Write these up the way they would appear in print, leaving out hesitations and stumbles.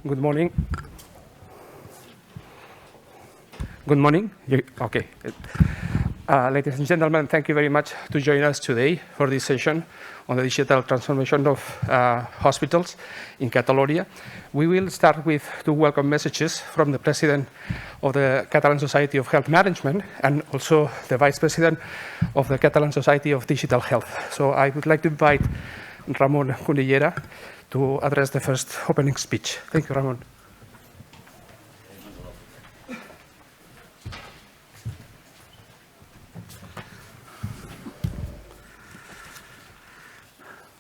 Good morning. Good morning. Okay. Ladies and gentlemen, thank you very much to join us today for this session on the digital transformation of hospitals in Catalonia. We will start with two welcome messages from the President of the Catalan Society of Health Management and also the Vice President of the Catalan Society of Digital Health. So I would like to invite Ramon Cunillera to address the first opening speech. Thank you, Ramon.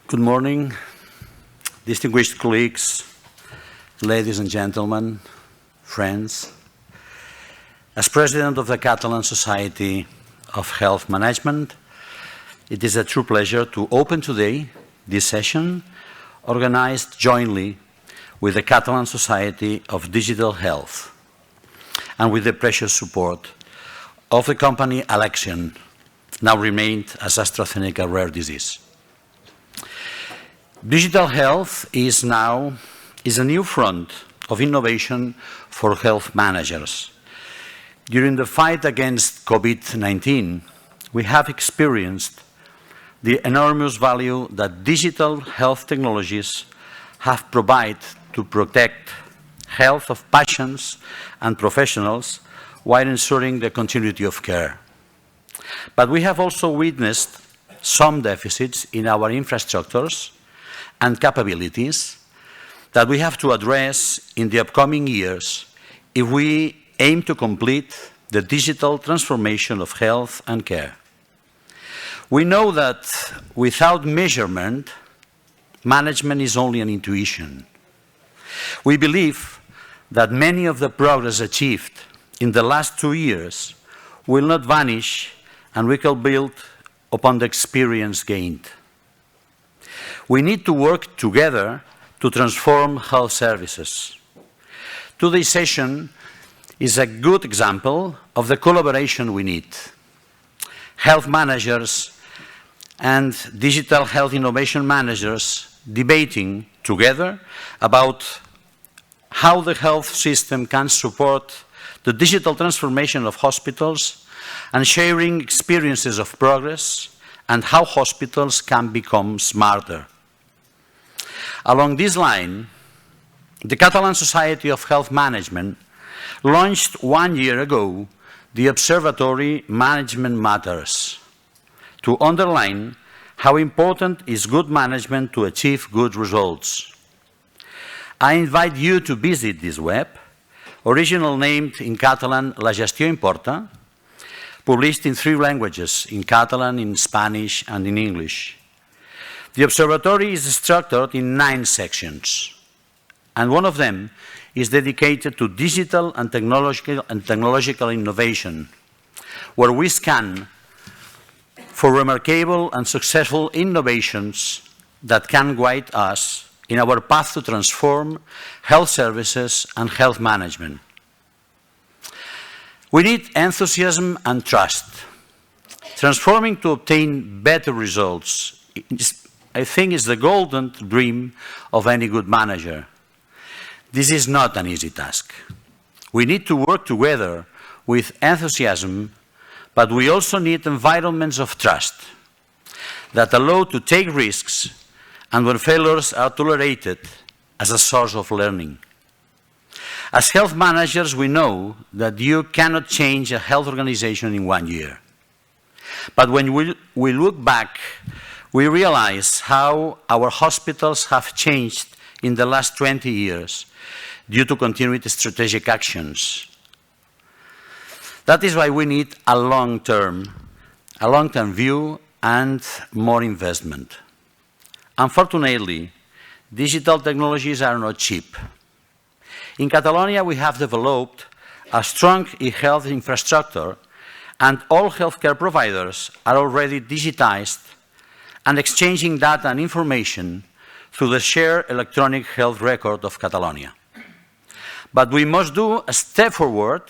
Good morning, distinguished colleagues, ladies and gentlemen, friends. As President of the Catalan Society of Health Management, it is a true pleasure to open today this session organized jointly with the Catalan Society of Digital Health and with the precious support of the company Alexion, now renamed as AstraZeneca Rare Disease. Digital health is a new front of innovation for health managers. During the fight against COVID-19, we have experienced the enormous value that digital health technologies have provided to protect health of patients and professionals while ensuring the continuity of care. But we have also witnessed some deficits in our infrastructures and capabilities that we have to address in the upcoming years if we aim to complete the digital transformation of health and care. We know that without measurement, management is only an intuition. We believe that many of the progress achieved in the last 2 years will not vanish, and we can build upon the experience gained. We need to work together to transform health services, Today's session is a good example of the collaboration we need. Health managers and digital health innovation managers debating together about how the health system can support the digital transformation of hospitals and sharing experiences of progress and how hospitals can become smarter. Along this line, the Catalan Society of Health Management launched 1 year ago the Observatory Management Matters to underline how important is good management to achieve good results. I invite you to visit this web, originally named in Catalan La Gestió Importa, published in 3 languages, in Catalan, in Spanish, and in English. The observatory is structured in 9 sections, and one of them is dedicated to digital and technological innovation, where we scan for remarkable and successful innovations that can guide us in our path to transform health services and health management. We need enthusiasm and trust. Transforming to obtain better results, I think, is the golden dream of any good manager. This is not an easy task. We need to work together with enthusiasm, but we also need environments of trust that allow to take risks and when failures are tolerated as a source of learning. As health managers, we know that you cannot change a health organization in 1 year. But when we look back, we realize how our hospitals have changed in the last 20 years due to continued strategic actions. That is why we need a long-term view and more investment. Unfortunately, digital technologies are not cheap. In Catalonia, we have developed a strong e-health infrastructure, and all healthcare providers are already digitized and exchanging data and information through the shared electronic health record of Catalonia. But we must do a step forward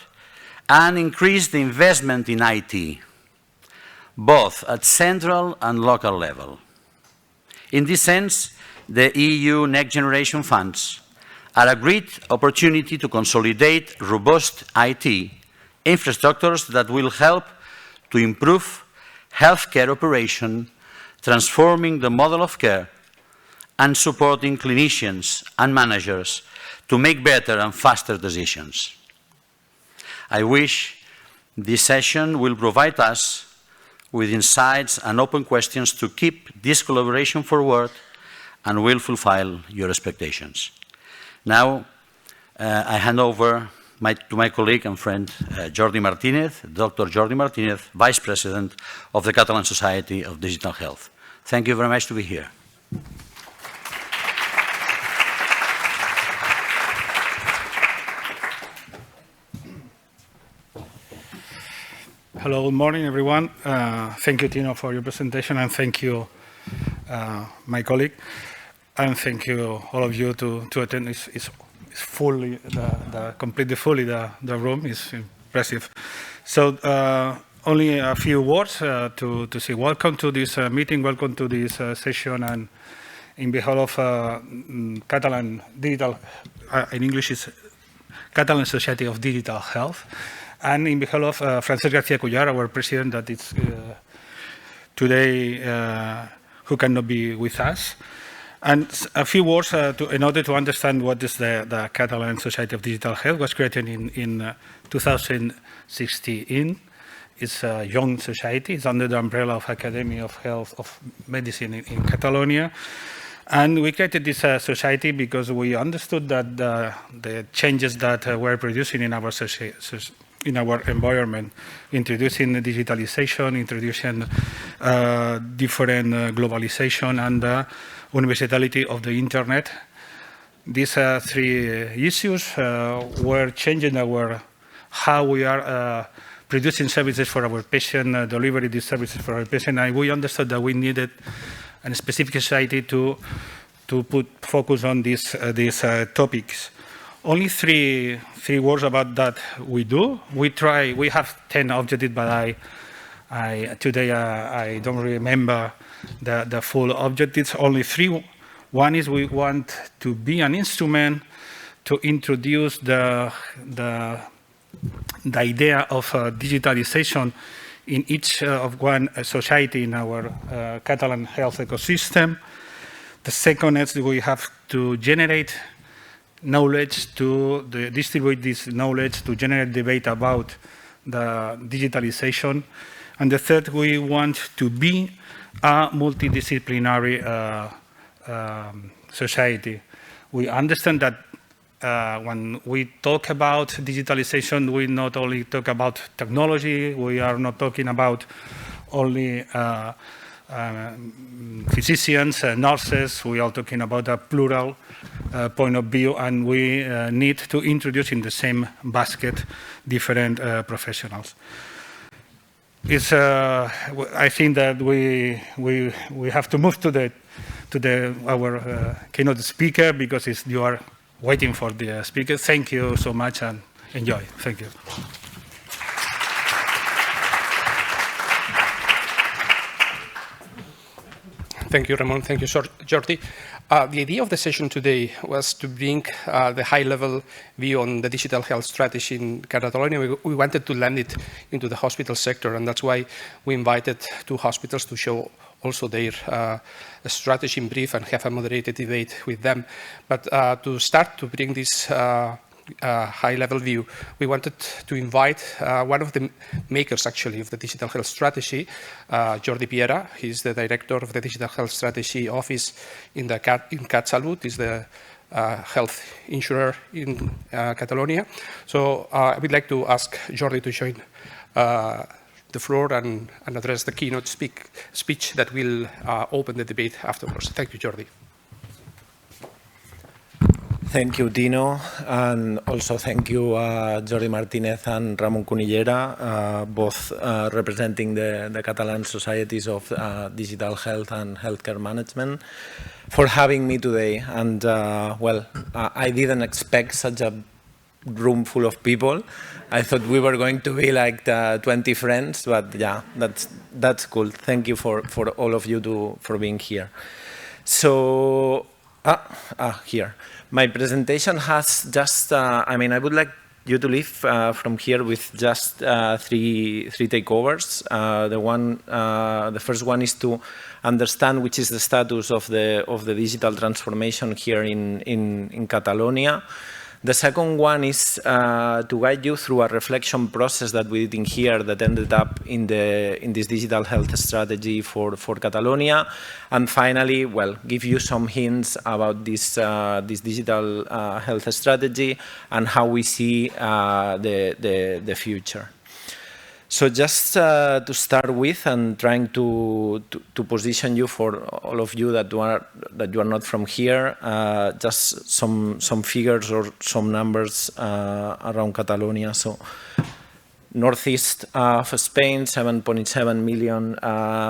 and increase the investment in IT, both at central and local level. In this sense, the EU Next Generation funds are a great opportunity to consolidate robust IT infrastructures that will help to improve healthcare operation, transforming the model of care, and supporting clinicians and managers to make better and faster decisions. I wish this session will provide us with insights and open questions to keep this collaboration forward and will fulfill your expectations. Now, I hand over to my colleague and friend, Jordi Martínez, Dr. Jordi Martínez, Vice President of the Catalan Society of Digital Health. Thank you very much to be here. Hello, good morning, everyone. Thank you, Tino, for your presentation, and thank you, my colleague, and thank you, all of you, to attend. It's fully, completely fully, the room is impressive. So, only a few words to say welcome to this meeting, welcome to this session, and in behalf of Catalan Digital, in English is Catalan Society of Digital Health. And in behalf of Francesc García Cullar, our president, that is today who cannot be with us. And a few words in order to understand what is the Catalan Society of Digital Health. Was created in 2016. It's a young society. It's under the umbrella of Academy of Health of Medicine in Catalonia. And we created this society because we understood that the changes that we're producing in our environment, introducing digitalization, introducing different globalization and universality of the internet. These 3 issues were changing how we are producing services for our patient, delivering these services for our patient, and we understood that we needed a specific society to put focus on these topics. Only three words about that we do. We have 10 objectives, but today I don't remember the full objectives, only 3. One is we want to be an instrument to introduce the idea of digitalization in each of one society in our Catalan health ecosystem. The second is we have to generate knowledge to distribute this knowledge to generate debate about the digitalization. And the third, we want to be a multidisciplinary society. We understand that when we talk about digitalization, we not only talk about technology, we are not talking about only physicians, nurses, we are talking about a plural point of view, and we need to introduce in the same basket different professionals. I think that we have to move to our keynote speaker, because you are waiting for the speaker. Thank you so much and enjoy. Thank you. Thank you, Ramon. Thank you, Jordi. The idea of the session today was to bring the high-level view on the digital health strategy in Catalonia. We wanted to land it into the hospital sector, and that's why we invited 2 hospitals to show also their strategy in brief and have a moderated debate with them. But to start to bring this high-level view, we wanted to invite one of the makers, actually, of the digital health strategy, Jordi Piera. He's the director of the Digital Health Strategy Office in CatSalut. He's the health insurer in Catalonia. So I would like to ask Jordi to join the floor and address the keynote speech that will open the debate afterwards. Thank you, Jordi. Thank you, Dino, and also thank you, Jordi Martinez and Ramon Cunillera, both representing the Catalan Societies of Digital Health and Healthcare Management, for having me today. And well, I didn't expect such a room full of people. I thought we were going to be like 20 friends, but yeah, that's cool. Thank you for all of you for being here. So, here. My presentation has just, I would like you to leave from here with just three takeovers. The first one is to understand which is the status of the digital transformation here in Catalonia. The second one is to guide you through a reflection process that we did in here that ended up in this digital health strategy for Catalonia. And finally, well, give you some hints about this digital health strategy and how we see the future. So just to start with, and trying to position you, for all of you that you are not from here, just some figures or some numbers around Catalonia. So northeast of Spain, 7.7 million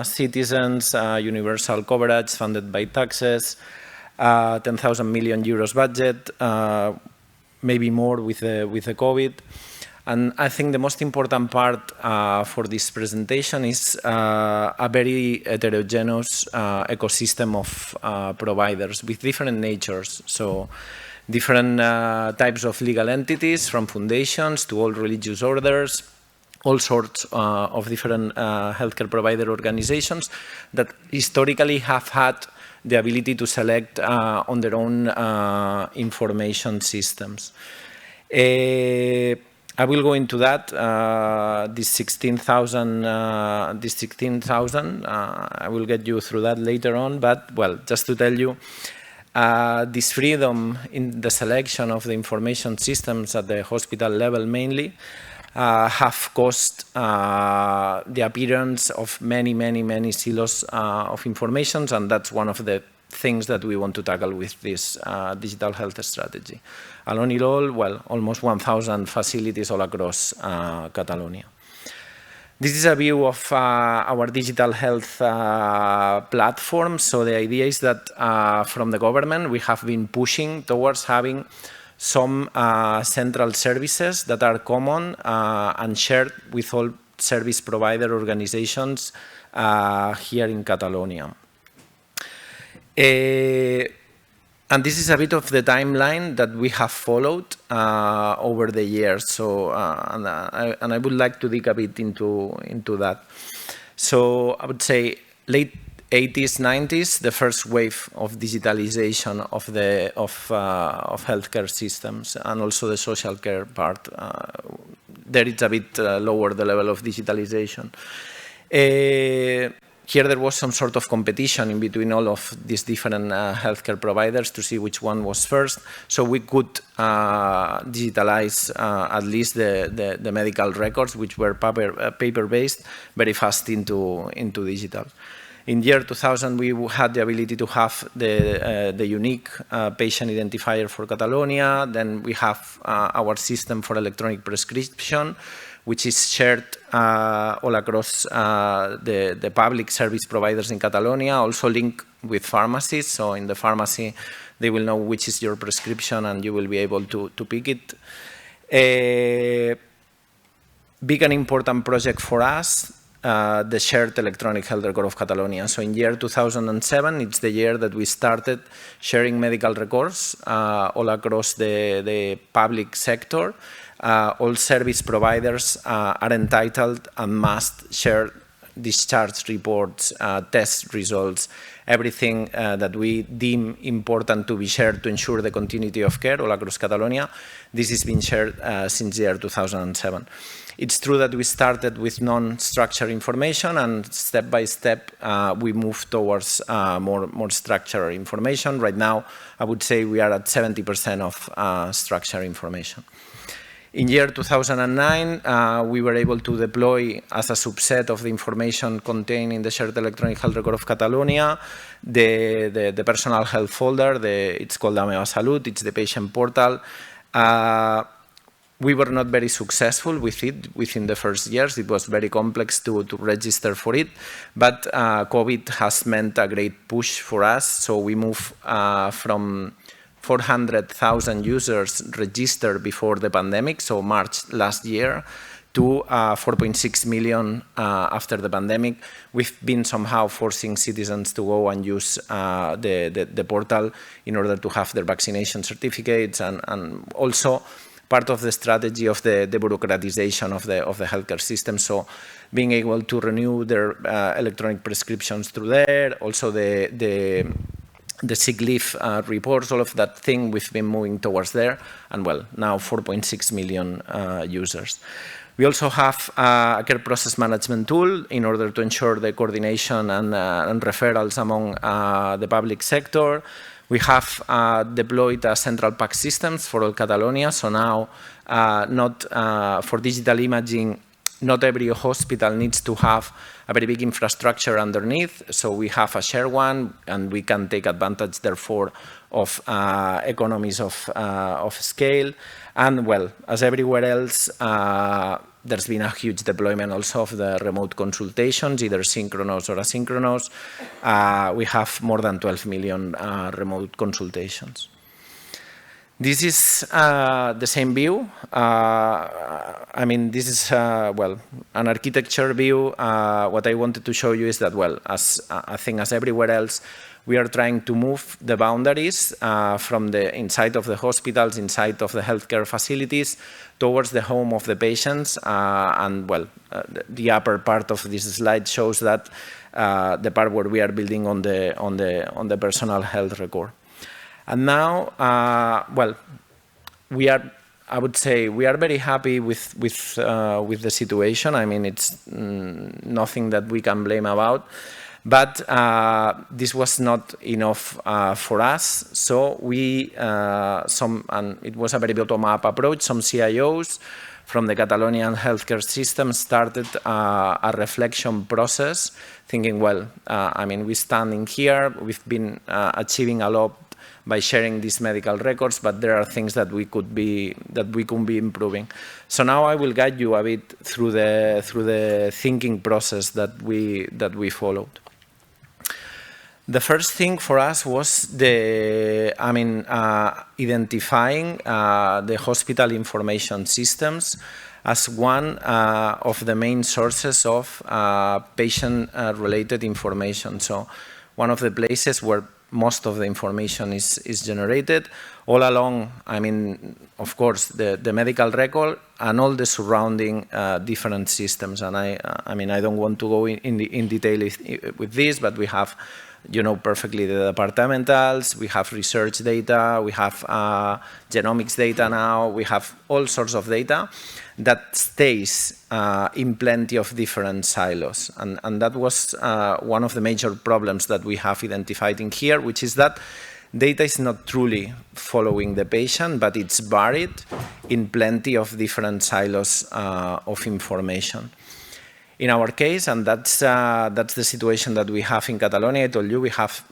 citizens, universal coverage funded by taxes, 10,000 million euros budget, maybe more with the COVID. And I think the most important part for this presentation is a very heterogeneous ecosystem of providers with different natures. So different types of legal entities, from foundations to all religious orders, all sorts of different healthcare provider organizations that historically have had the ability to select on their own information systems. I will go into that. This 16,000. I will get you through that later on. But well, just to tell you, this freedom in the selection of the information systems at the hospital level mainly have caused the appearance of many silos of information, and that's one of the things that we want to tackle with this digital health strategy. Along it all, well, almost 1,000 facilities all across Catalonia. This is a view of our digital health platform. So the idea is that from the government, we have been pushing towards having some central services that are common and shared with all service provider organizations here in Catalonia. And this is a bit of the timeline that we have followed over the years. So, and I would like to dig a bit into that. So I would say late 80s, 90s, the first wave of digitalization of healthcare systems and also the social care part. There it's a bit lower, the level of digitalization. Here there was some sort of competition in between all of these different healthcare providers to see which one was first, so we could digitalize at least the medical records, which were paper-based, very fast into digital. In year 2000, we had the ability to have the unique patient identifier for Catalonia. Then we have our system for electronic prescription, which is shared all across the public service providers in Catalonia, also linked with pharmacies. So in the pharmacy, they will know which is your prescription and you will be able to pick it. Big and important project for us, the shared electronic health record of Catalonia. So in year 2007, it's the year that we started sharing medical records all across the public sector. All service providers are entitled and must share discharge reports, test results, everything that we deem important to be shared to ensure the continuity of care all across Catalonia. This has been shared since the year 2007. It's true that we started with non-structured information, and step by step we moved towards more structured information. Right now, I would say we are at 70% of structured information. In year 2009, we were able to deploy as a subset of the information contained in the shared electronic health record of Catalonia, the personal health folder, it's called La Meva Salut, it's the patient portal. We were not very successful with it within the first years. It was very complex to register for it, but COVID has meant a great push for us. So we moved from 400,000 users registered before the pandemic, so March last year, to 4.6 million after the pandemic. We've been somehow forcing citizens to go and use the portal in order to have their vaccination certificates, and also part of the strategy of the bureaucratization of the healthcare system. So being able to renew their electronic prescriptions through there, also the sick leave reports, all of that thing, we've been moving towards there, and well, now 4.6 million users. We also have a care process management tool in order to ensure the coordination and referrals among the public sector. We have deployed central PAC systems for all Catalonia, so now for digital imaging, not every hospital needs to have a very big infrastructure underneath, so we have a shared one, and we can take advantage, therefore, of economies of scale. And well, as everywhere else, there's been a huge deployment also of the remote consultations, either synchronous or asynchronous. We have more than 12 million remote consultations. This is the same view. I mean, this is, well, an architecture view. What I wanted to show you is that, well, as I think as everywhere else, we are trying to move the boundaries from the inside of the hospitals, inside of the healthcare facilities, towards the home of the patients. And, well, the upper part of this slide shows that the part where we are building on the personal health record. And now, well, we are, I would say, we are very happy with the situation. I mean, it's nothing that we can blame about. But this was not enough for us. So we, and it was a very bottom-up approach, some CIOs from the Catalonian healthcare system started a reflection process, thinking, well, I mean, we're standing here, we've been achieving a lot by sharing these medical records, but there are things that we could be improving. So now I will guide you a bit through the thinking process that we followed. The first thing for us was identifying the hospital information systems as one of the main sources of patient-related information. So one of the places where most of the information is generated. All along, of course, the medical record and all the surrounding different systems. And I don't want to go in detail with this, but we have, perfectly the departmentals, we have research data, we have genomics data now, we have all sorts of data that stays in plenty of different silos. And that was one of the major problems that we have identified in here, which is that data is not truly following the patient, but it's buried in plenty of different silos of information. In our case, and that's the situation that we have in Catalonia, I told you we have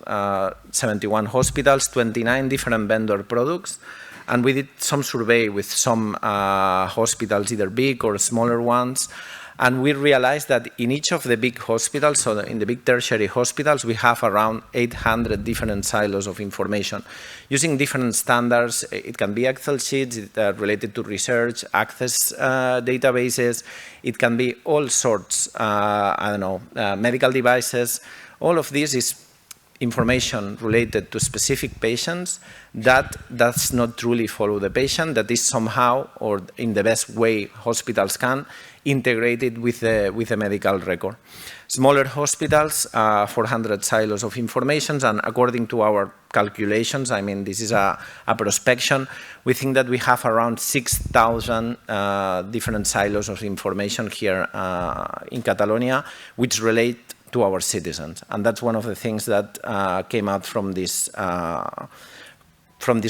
71 hospitals, 29 different vendor products, and we did some survey with some hospitals, either big or smaller ones, and we realized that in each of the big hospitals, so in the big tertiary hospitals, we have around 800 different silos of information using different standards. It can be Excel sheets related to research, access databases. It can be all sorts, medical devices. All of this is information related to specific patients that does not truly follow the patient, that is somehow, or in the best way hospitals can, integrate it with the medical record. Smaller hospitals, 400 silos of information, and according to our calculations, this is a prospection, we think that we have around 6,000 different silos of information here in Catalonia, which relate to our citizens. And that's one of the things that came out from this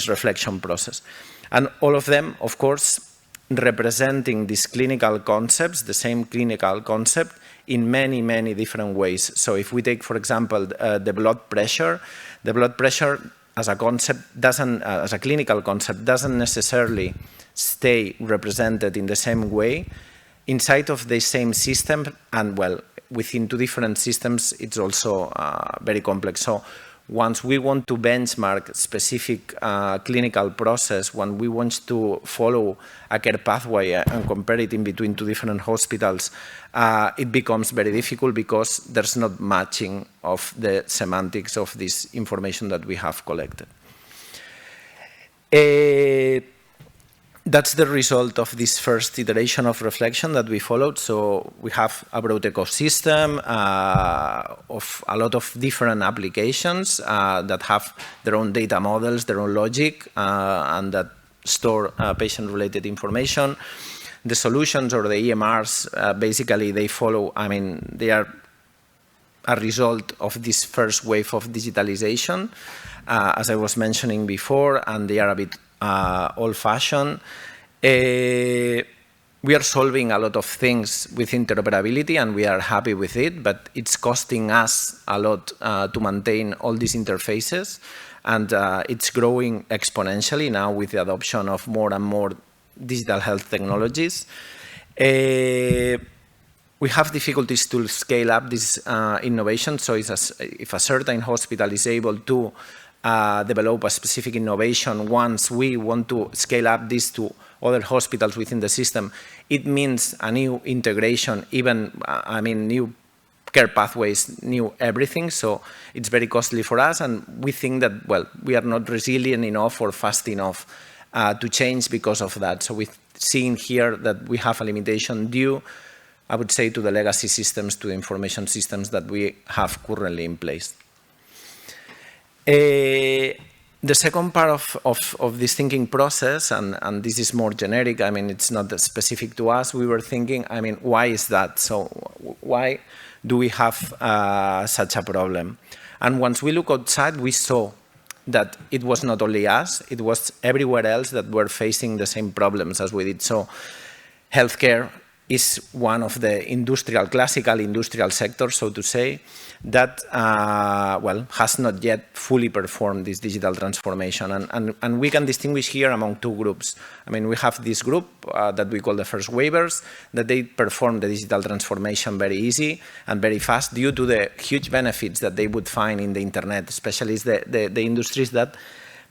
reflection process. And all of them, of course, representing these clinical concepts, the same clinical concept, in many, many different ways. So if we take, for example, the blood pressure as a concept as a clinical concept doesn't necessarily stay represented in the same way inside of the same system, and well, within two different systems, it's also very complex. So once we want to benchmark specific clinical process, when we want to follow a care pathway and compare it in between two different hospitals, it becomes very difficult because there's not matching of the semantics of this information that we have collected. That's the result of this first iteration of reflection that we followed. So we have a broad ecosystem of a lot of different applications that have their own data models, their own logic, and that store patient-related information. The solutions or the EMRs, basically they follow, they are a result of this first wave of digitalization, as I was mentioning before, and they are a bit old-fashioned. We are solving a lot of things with interoperability, and we are happy with it, but it's costing us a lot to maintain all these interfaces, and it's growing exponentially now with the adoption of more and more digital health technologies. We have difficulties to scale up this innovation, so if a certain hospital is able to develop a specific innovation, once we want to scale up this to other hospitals within the system, it means a new integration, even, new care pathways, new everything. So it's very costly for us, and we think that, well, we are not resilient enough or fast enough to change because of that. So we've seen here that we have a limitation due, I would say, to the legacy systems, to the information systems that we have currently in place. The second part of this thinking process, and this is more generic, it's not that specific to us, we were thinking, why is that? So why do we have such a problem? And once we look outside, we saw that it was not only us, it was everywhere else that were facing the same problems as we did. So healthcare is one of the classical industrial sectors, so to say, that, well, has not yet fully performed this digital transformation. And we can distinguish here among two groups. I mean, we have this group that we call the first wavers, that they perform the digital transformation very easy and very fast due to the huge benefits that they would find in the internet, especially the industries that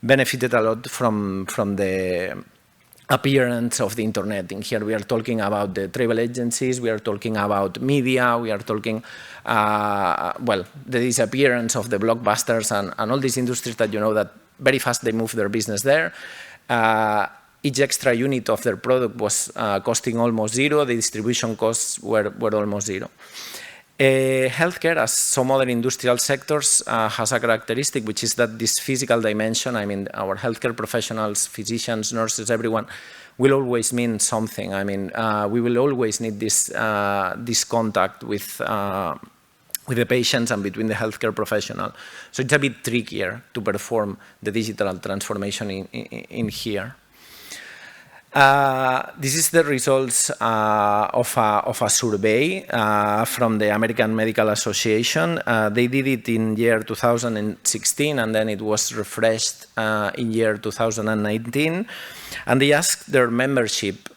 benefited a lot from the appearance of the internet. In here we are talking about the travel agencies, we are talking about media, we are talking, well, the disappearance of the blockbusters and all these industries that you know that very fast they move their business there. Each extra unit of their product was costing almost zero, the distribution costs were almost zero. Healthcare, as some other industrial sectors, has a characteristic, which is that this physical dimension, I mean, our healthcare professionals, physicians, nurses, everyone, will always mean something. I mean, we will always need this contact with the patients and between the healthcare professional. So it's a bit trickier to perform the digital transformation in here. This is the results of a survey from the American Medical Association. They did it in year 2016, and then it was refreshed in year 2019. And they asked their membership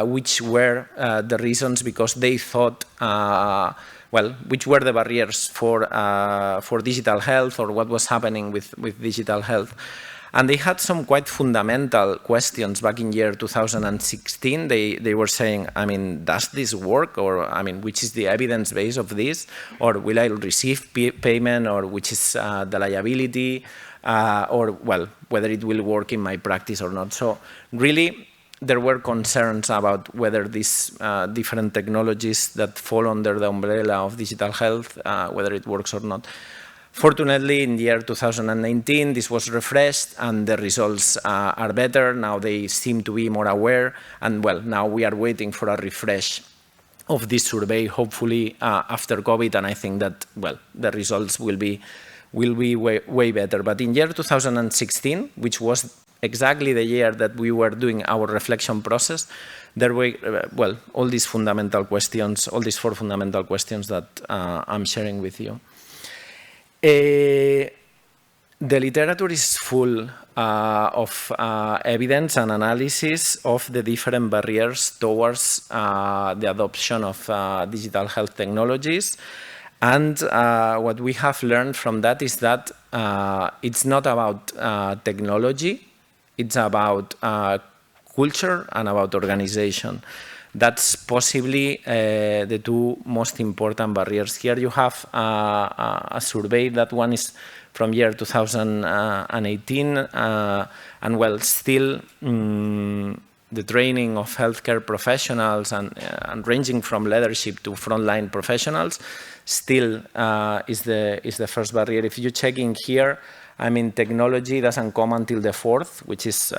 which were the reasons, because they thought, well, which were the barriers for digital health, or what was happening with digital health. And they had some quite fundamental questions back in year 2016. They were saying, I mean, does this work? Or, I mean, which is the evidence base of this? Or will I receive payment? Or which is the liability? Or, well, whether it will work in my practice or not. So really, there were concerns about whether these different technologies that fall under the umbrella of digital health, whether it works or not. Fortunately, in the year 2019, this was refreshed and the results are better. Now they seem to be more aware, and well, now we are waiting for a refresh of this survey, hopefully after COVID, and I think that, well, the results will be way better. But in year 2016, which was exactly the year that we were doing our reflection process, there were, well, all these fundamental questions, all these 4 fundamental questions that I'm sharing with you. The literature is full of evidence and analysis of the different barriers towards the adoption of digital health technologies. And what we have learned from that is that it's not about technology, it's about culture and about organization. That's possibly the 2 most important barriers. Here you have a survey. That one is from year 2018, and well, still the training of healthcare professionals and ranging from leadership to frontline professionals still is the first barrier. If you check in here, I mean, technology doesn't come until the 4th, which is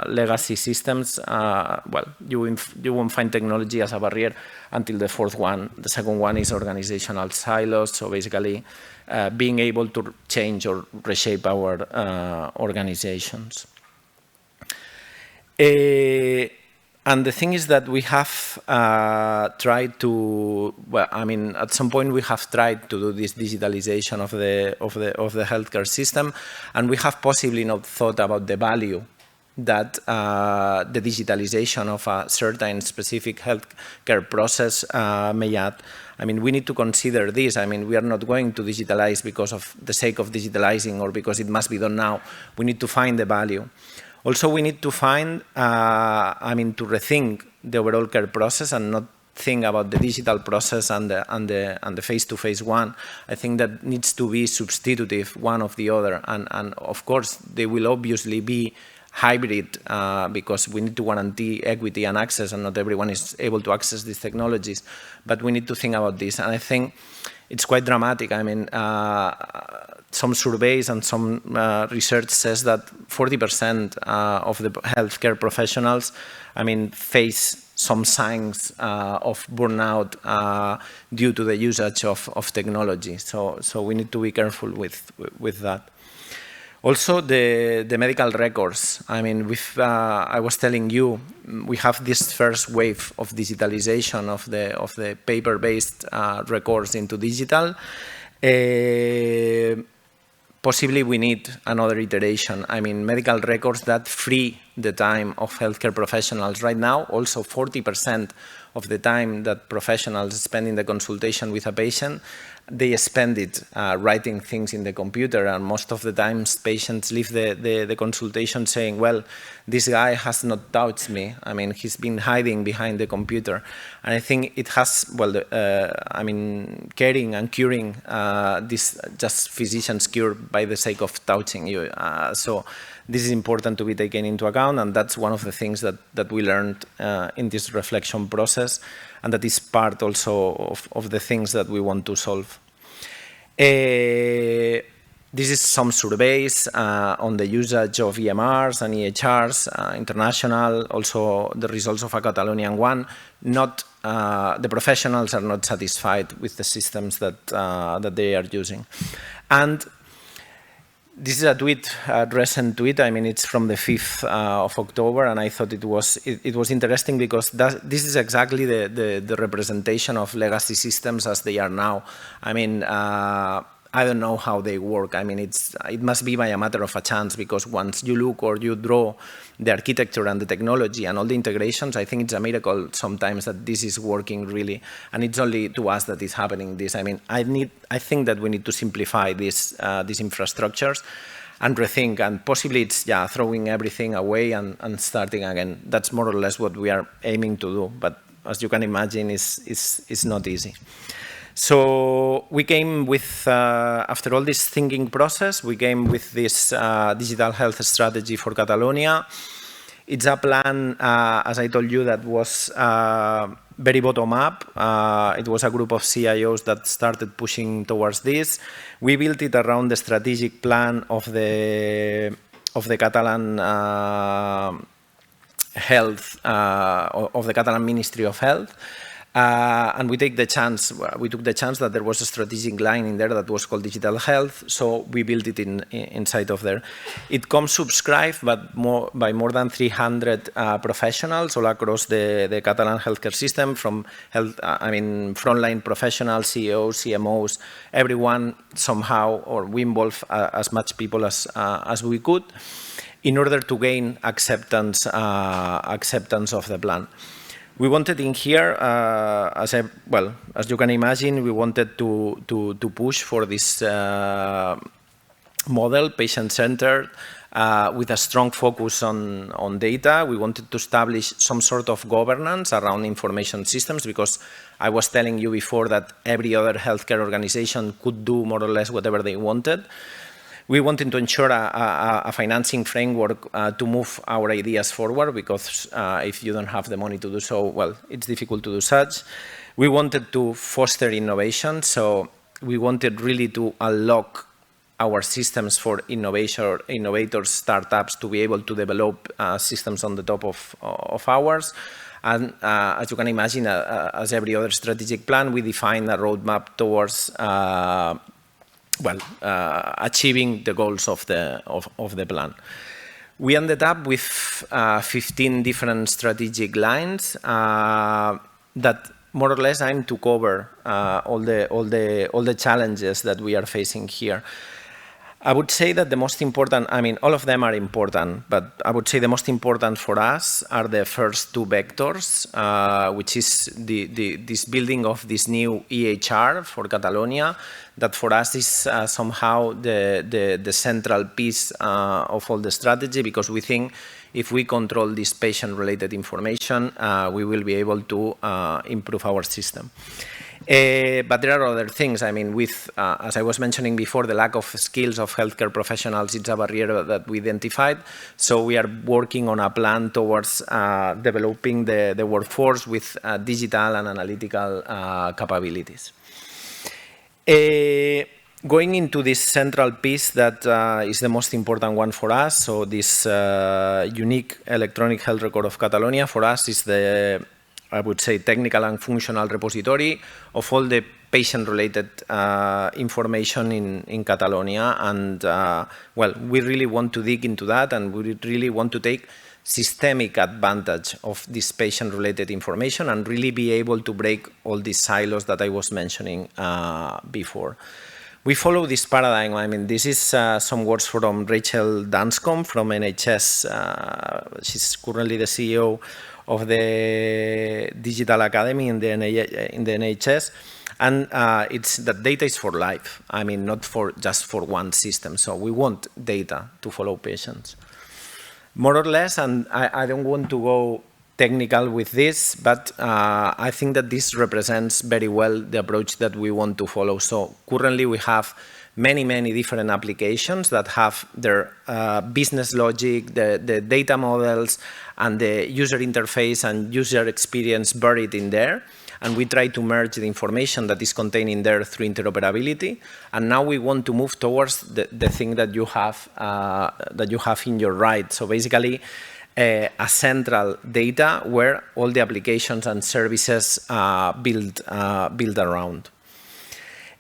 legacy systems. Well, you won't find technology as a barrier until the 4th one. The second one is organizational silos, so basically being able to change or reshape our organizations. And the thing is that we have tried to, well, I mean, at some point we have tried to do this digitalization of the healthcare system, and we have possibly not thought about the value that the digitalization of a certain specific healthcare process may add. I mean, we need to consider this. I mean, we are not going to digitalize because of the sake of digitalizing or because it must be done now. We need to find the value. Also, we need to find, I mean, to rethink the overall care process and not think about the digital process and the face-to-face one. I think that needs to be substitutive, one of the other. And of course, they will obviously be hybrid because we need to guarantee equity and access, and not everyone is able to access these technologies. But we need to think about this. And I think it's quite dramatic. I mean, some surveys and some research says that 40% of the healthcare professionals, I mean, face some signs of burnout due to the usage of technology. So we need to be careful with that. Also, the medical records. I mean, I was telling you, we have this first wave of digitalization of the paper-based records into digital. Possibly we need another iteration. I mean, medical records that free the time of healthcare professionals. Right now, also 40% of the time that professionals spend in the consultation with a patient, they spend it writing things in the computer, and most of the times patients leave the consultation saying, well, this guy has not touched me. I mean, he's been hiding behind the computer. And I think it has, well, I mean, caring and curing, this just physicians cure by the sake of touching you. So this is important to be taken into account, and that's one of the things that we learned in this reflection process, and that is part also of the things that we want to solve. This is some surveys on the usage of EMRs and EHRs, international, also the results of a Catalonian one. Not, the professionals are not satisfied with the systems that they are using. And this is a tweet, a recent tweet. I mean, it's from the 5th of October, and I thought it was interesting because this is exactly the representation of legacy systems as they are now. I mean, I don't know how they work. I mean, it must be by a matter of a chance, because once you look or you draw the architecture and the technology and all the integrations, I think it's a miracle sometimes that this is working really, and it's only to us that is happening this. I mean, I think that we need to simplify these infrastructures and rethink, and possibly it's throwing everything away and starting again. That's more or less what we are aiming to do, but as you can imagine, it's not easy. So we came with, after all this thinking process, we came with this digital health strategy for Catalonia. It's a plan, as I told you, that was very bottom-up. It was a group of CIOs that started pushing towards this. We built it around the strategic plan of the Catalan health, of the Catalan Ministry of Health. And we took the chance that there was a strategic line in there that was called digital health, so we built it inside of there. It comes subscribed by more than 300 professionals all across the Catalan healthcare system, from frontline professionals, CEOs, CMOs, everyone somehow, or we involve as much people as we could, in order to gain acceptance of the plan. We wanted in here, as you can imagine, we wanted to push for this model, patient-centered, with a strong focus on data. We wanted to establish some sort of governance around information systems, because I was telling you before that every other healthcare organization could do more or less whatever they wanted. We wanted to ensure a financing framework to move our ideas forward, because if you don't have the money to do so, well, it's difficult to do such. We wanted to foster innovation, so we wanted really to unlock our systems for innovators, startups, to be able to develop systems on the top of ours. And as you can imagine, as every other strategic plan, we defined a roadmap towards achieving the goals of the plan. We ended up with 15 different strategic lines that more or less aim to cover all the challenges that we are facing here. I would say that the most important, I mean, all of them are important, but I would say the most important for us are the first two vectors, which is this building of this new EHR for Catalonia, that for us is somehow the central piece of all the strategy, because we think if we control this patient-related information, we will be able to improve our system. But there are other things. I mean, with, as I was mentioning before, the lack of skills of healthcare professionals, it's a barrier that we identified. So we are working on a plan towards developing the workforce with digital and analytical capabilities. Going into this central piece that is the most important one for us, so this unique electronic health record of Catalonia, for us is the, I would say, technical and functional repository of all the patient-related information in Catalonia. And well, we really want to dig into that, and we really want to take systemic advantage of this patient-related information and really be able to break all these silos that I was mentioning before. We follow this paradigm. I mean, this is some words from Rachel Danscombe from NHS. She's currently the CEO of the Digital Academy in the NHS. And it's that data is for life. I mean, not for just for one system. So we want data to follow patients. More or less, and I don't want to go technical with this, but I think that this represents very well the approach that we want to follow. So currently we have many different applications that have their business logic, the data models, and the user interface and user experience buried in there. And we try to merge the information that is contained in there through interoperability. And now we want to move towards the thing that you have in your right. So basically, a central data where all the applications and services build around.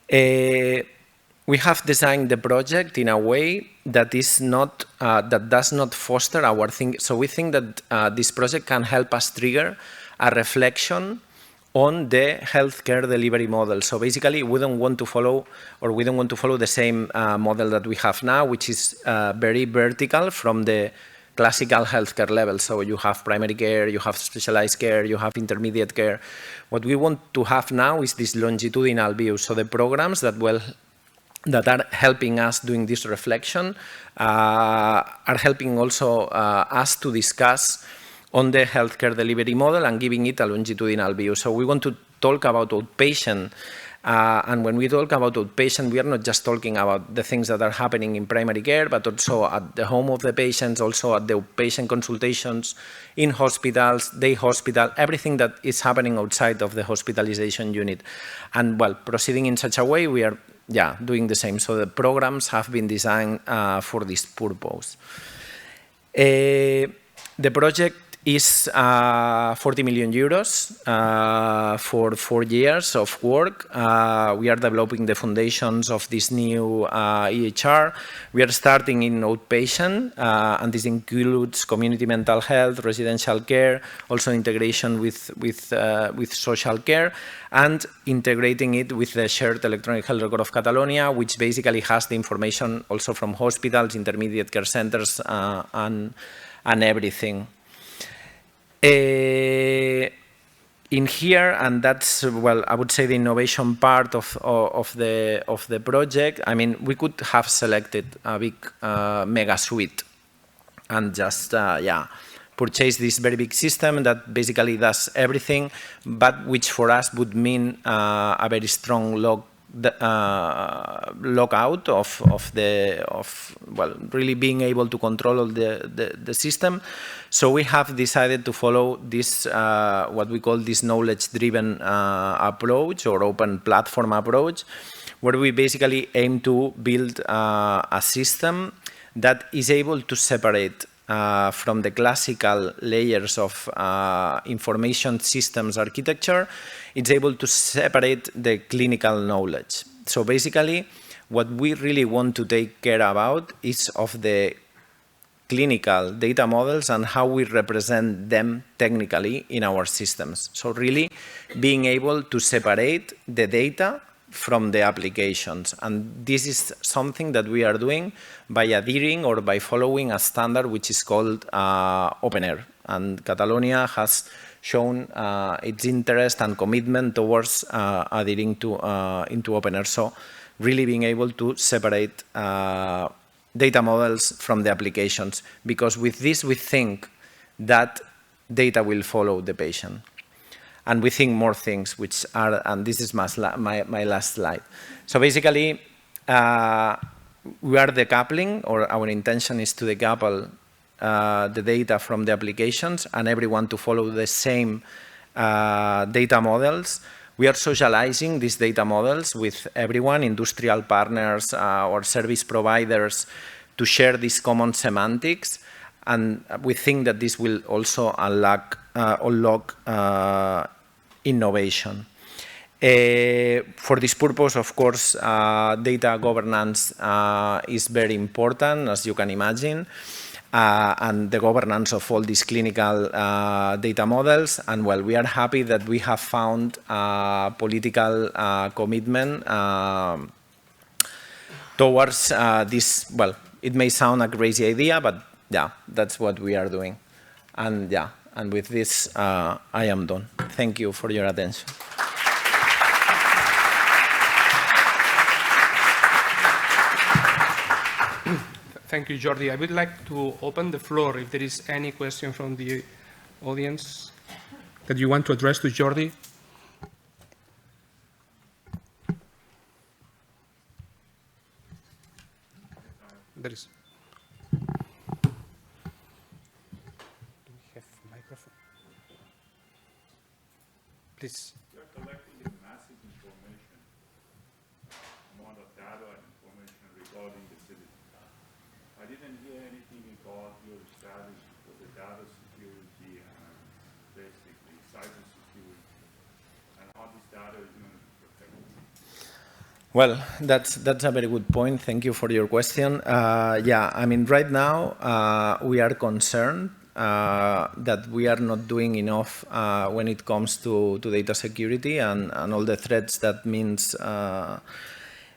We have designed the project in a way that is not that does not foster our thinking. So we think that this project can help us trigger a reflection on the healthcare delivery model. So basically, we don't want to follow the same model that we have now, which is very vertical from the classical healthcare level. So you have primary care, you have specialized care, you have intermediate care. What we want to have now is this longitudinal view. So the programs that are helping us doing this reflection are helping also us to discuss on the healthcare delivery model and giving it a longitudinal view. So we want to talk about outpatient, and when we talk about outpatient, we are not just talking about the things that are happening in primary care, but also at the home of the patients, also at the outpatient consultations, in hospitals, day hospital, everything that is happening outside of the hospitalization unit. And well, proceeding in such a way, we are doing the same. So the programs have been designed for this purpose. The project is 40 million euros for 4 years of work. We are developing the foundations of this new EHR. We are starting in outpatient, and this includes community mental health, residential care, also integration with social care, and integrating it with the shared electronic health record of Catalonia, which basically has the information also from hospitals, intermediate care centers, and everything. In here, and that's, well, I would say the innovation part of the project. I mean, we could have selected a big mega suite and just purchase this very big system that basically does everything, but which for us would mean a very strong lockout of really being able to control all the system. So we have decided to follow this what we call this knowledge-driven approach or open platform approach, where we basically aim to build a system that is able to separate from the classical layers of information systems architecture. It's able to separate the clinical knowledge. So basically, what we really want to take care about is of the clinical data models and how we represent them technically in our systems. So really being able to separate the data from the applications. And this is something that we are doing by adhering or by following a standard which is called OpenAir. And Catalonia has shown its interest and commitment towards adhering to into OpenAir. So really being able to separate data models from the applications, because with this we think that data will follow the patient. And we think more things, which are, and this is my last slide. So basically, we are decoupling, or our intention is to decouple the data from the applications and everyone to follow the same data models. We are socializing these data models with everyone, industrial partners or service providers, to share these common semantics. And we think that this will also unlock innovation. For this purpose, of course, data governance is very important, as you can imagine, and the governance of all these clinical data models. And well, we are happy that we have found political commitment towards this. Well, it may sound a crazy idea, but yeah, that's what we are doing. And yeah, and with this, I am done. Thank you for your attention. Thank you, Jordi. I would like to open the floor if there is any question from the audience that you want to address to Jordi. There is. Do we have a microphone? Please. You're collecting massive information, amount of data and information regarding the city. I didn't hear anything about your strategy for the data security and basically cyber security and how this data is going to be protected. Well, that's a very good point. Thank you for your question. Yeah, I mean, right now we are concerned that we are not doing enough when it comes to data security and all the threats that means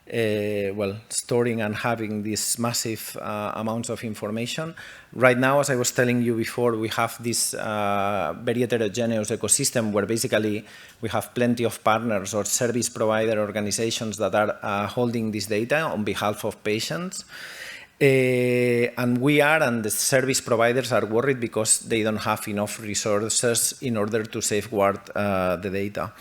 well, storing and having these massive amounts of information. Right now, as I was telling you before, we have this very heterogeneous ecosystem where basically we have plenty of partners or service provider organizations that are holding this data on behalf of patients. And we are, and the service providers are worried because they don't have enough resources in order to safeguard the data.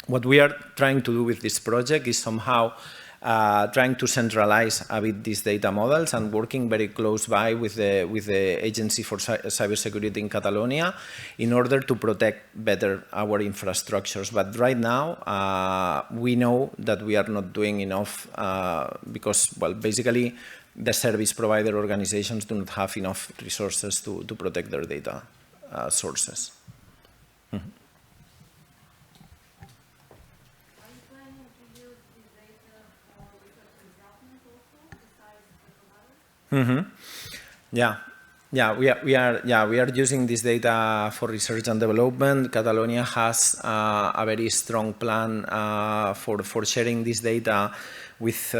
What we are trying to do with this project is somehow trying to centralize a bit these data models and working very close by with the Agency for Cybersecurity in Catalonia in order to protect better our infrastructures. But right now, we know that we are not doing enough because, well, basically, the service provider organizations do not have enough resources to protect their data sources. Mm-hmm. Mm-hmm. Yeah, we are using this data for research and development. Catalonia has a very strong plan for sharing this data with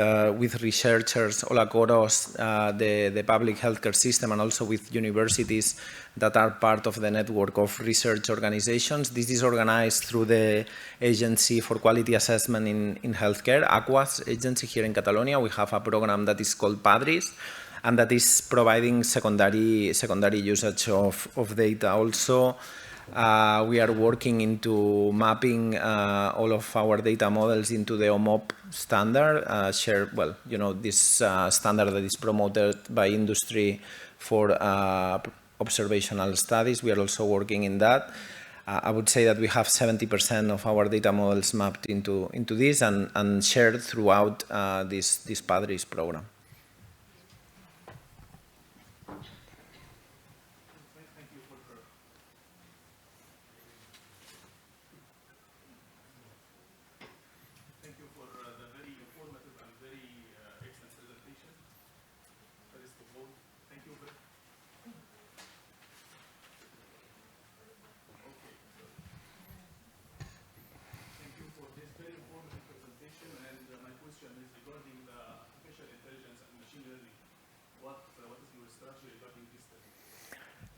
researchers all across the public healthcare system and also with universities that are part of the network of research organizations. This is organized through the Agency for Quality Assessment in Healthcare, AQUA's agency here in Catalonia. We have a program that is called PADRIS, and that is providing secondary usage of data. Also, we are working into mapping all of our data models into the OMOP standard, well, you know, this standard that is promoted by industry for observational studies. We are also working in that. I would say that we have 70% of our data models mapped into this and shared throughout this PADRIS program.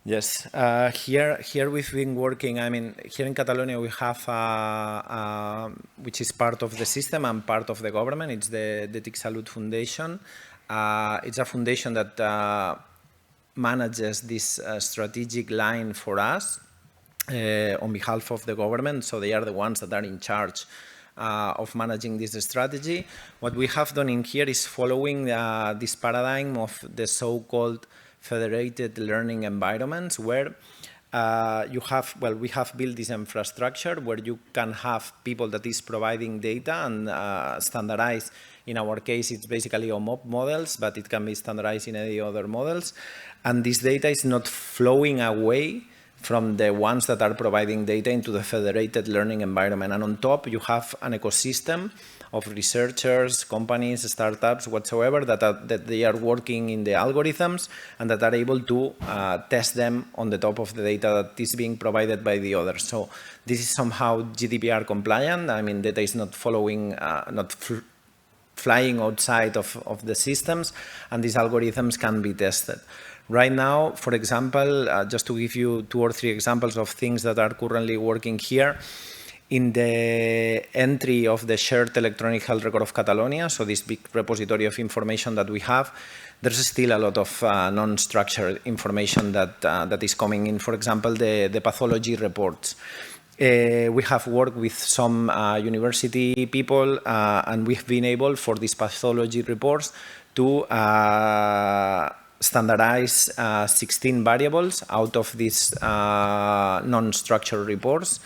Yes, here we've been working, I mean, here in Catalonia we have, which is part of the system and part of the government, it's the TIC Salud Foundation. It's a foundation that manages this strategic line for us on behalf of the government, so they are the ones that are in charge of managing this strategy. What we have done in here is following this paradigm of the so-called federated learning environments where we have built this infrastructure where you can have people that is providing data and standardized. In our case, it's basically OMOP models, but it can be standardized in any other models. And this data is not flowing away from the ones that are providing data into the federated learning environment. And on top, you have an ecosystem of researchers, companies, startups, whatsoever, that they are working in the algorithms and that are able to test them on the top of the data that is being provided by the others. So this is somehow GDPR compliant. I mean, data is not following, flying outside of the systems, and these algorithms can be tested. Right now, for example, just to give you 2 or 3 examples of things that are currently working here, in the entry of the shared electronic health record of Catalonia, so this big repository of information that we have, there's still a lot of non-structured information that is coming in. For example, the pathology reports. We have worked with some university people and we've been able, for these pathology reports, to standardize 16 variables out of these non-structured reports.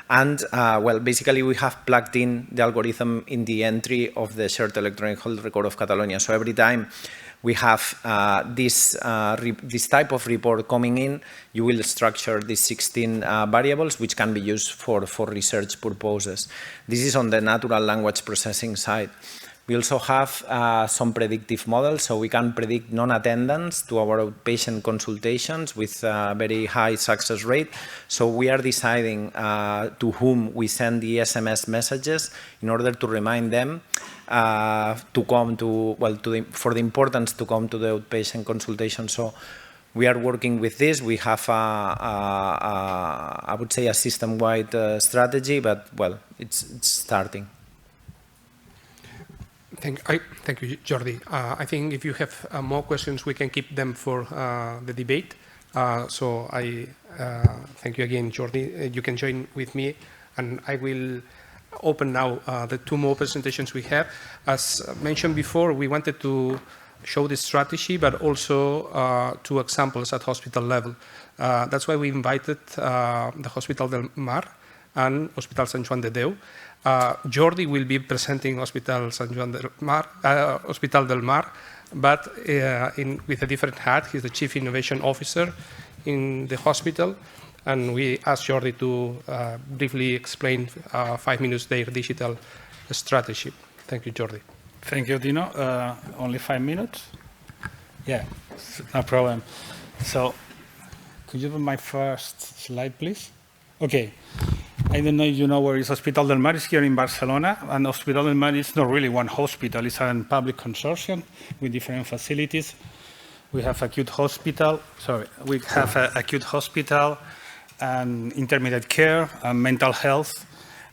And, well, basically, we have plugged in the algorithm in the entry of the shared electronic health record of Catalonia. So every time we have this type of report coming in, you will structure these 16 variables, which can be used for research purposes. This is on the natural language processing side. We also have some predictive models, so we can predict non-attendance to our outpatient consultations with a very high success rate. So we are deciding to whom we send the SMS messages in order to remind them to come to, well, for the importance to come to the outpatient consultation. So we are working with this. We have, I would say, a system-wide strategy, but, well, it's starting. Thank you, Jordi. I think if you have more questions, we can keep them for the debate. So I thank you again, Jordi. You can join with me, and I will open now the 2 more presentations we have. As mentioned before, we wanted to show the strategy, but also 2 examples at hospital level. That's why we invited the Hospital del Mar and Hospital Sant Joan de Déu. Jordi will be presenting Hospital Sant Joan del Mar, but with a different hat. He's the Chief Innovation Officer in the hospital, and we asked Jordi to briefly explain 5 minutes their digital strategy. Thank you, Jordi. Thank you, Dino. Only 5 minutes? Yeah, no problem. So, could you put my first slide, please? Okay. I don't know if you know where is Hospital del Mar. It's here in Barcelona, and Hospital del Mar is not really one hospital. It's a public consortium with different facilities. We have acute hospital, and intermediate care, and mental health,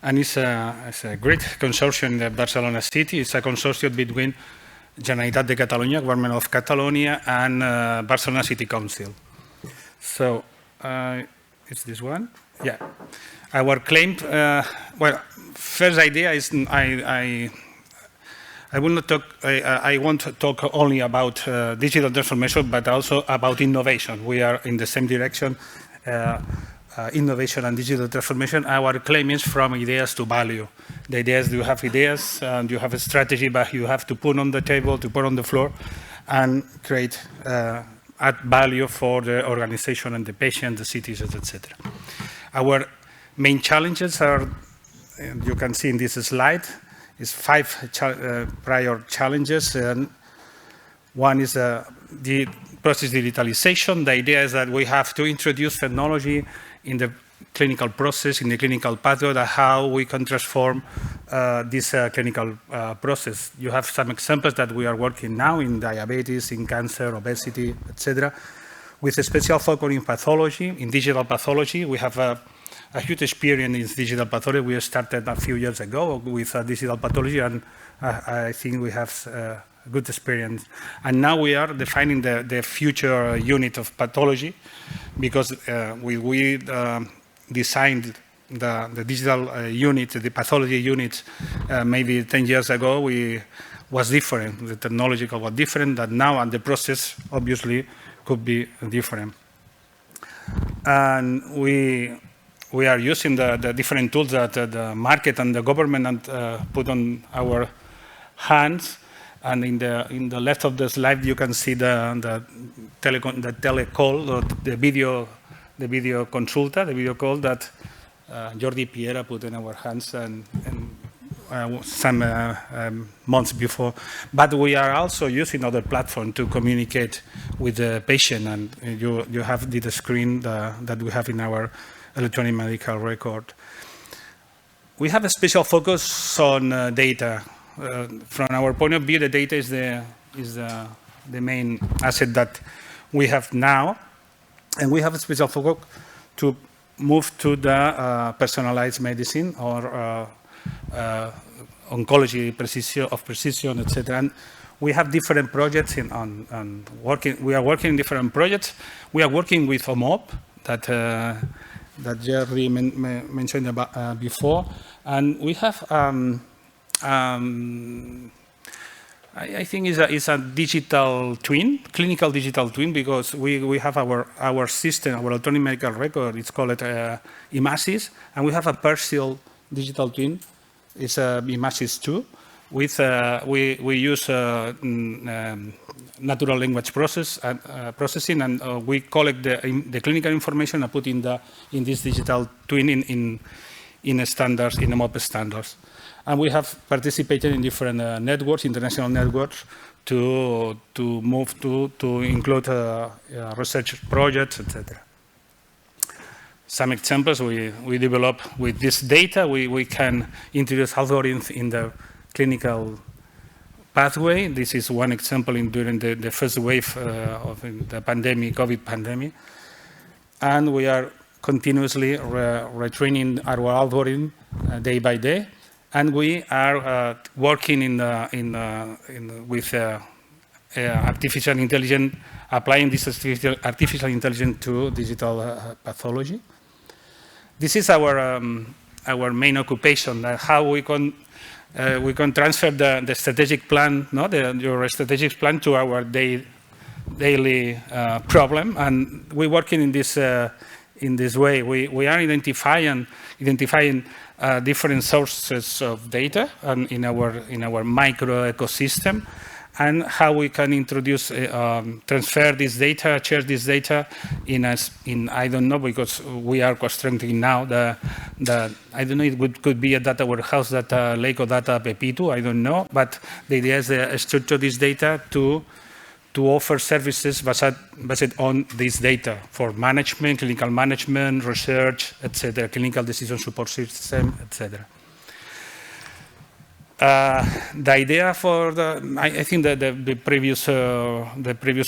and it's a great consortium in the Barcelona city. It's a consortium between Generalitat de Catalunya, Government of Catalonia, and Barcelona City Council. So, it's this one? Yeah. Our claim, well, first idea is I will not talk, I won't talk only about digital transformation, but also about innovation. We are in the same direction, innovation and digital transformation. Our claim is from ideas to value. The idea is you have ideas, and you have a strategy, but you have to put on the table, to put on the floor, and create, add value for the organization and the patient, the citizens, etc. Our main challenges are, you can see in this slide, is 5 prior challenges. And one is the process digitalization. The idea is that we have to introduce technology in the clinical process, in the clinical pathway, how we can transform this clinical process. You have some examples that we are working now in diabetes, in cancer, obesity, etc. With a special focus in pathology, in digital pathology. We have a huge experience in digital pathology. We started a few years ago with digital pathology, and I think we have a good experience. And now we are defining the future unit of pathology, because we designed the digital unit, the pathology unit, maybe 10 years ago. Was different. The technological was different. That now, and the process obviously could be different. And we are using the different tools that the market and the government put on our hands. And in the left of the slide, you can see the telecall, or the video video consulta, the video call that Jordi Piera put in our hands and some months before. But we are also using other platforms to communicate with the patient, and you have the screen that we have in our electronic medical record. We have a special focus on data. From our point of view, the data is the main asset that we have now, and we have a special focus to move to the personalized medicine or oncology precision, etc. And we have different projects we are working in different projects. We are working with OMOP that Jerry mentioned about before, and we have I think it's a digital twin, clinical digital twin, because we have our system, our electronic medical record. It's called IMASIS, and we have a partial digital twin. It's IMASIS 2. With we use natural language processing, and we collect the clinical information and put in this digital twin in standards, in MOP standards. And we have participated in different networks, international networks, to move to include research projects, etc. Some examples we develop with this data. We can introduce algorithms in the clinical pathway. This is one example during the first wave of the pandemic, COVID pandemic. And we are continuously retraining our algorithm day by day. And we are working with artificial intelligence, applying this artificial intelligence to digital pathology. This is our main occupation. How we can transfer the strategic plan, your strategic plan, to our daily problem. And we're working in this way. We are identifying different sources of data and in our micro ecosystem, and how we can introduce, transfer this data, share this data in I don't know, because we are constructing now I don't know, it could be a data warehouse, data lake, or data Pepito, I don't know, but the idea is to structure this data to offer services based on this data for management, clinical management, research, etc., clinical decision support system, etc. The idea for I think that the previous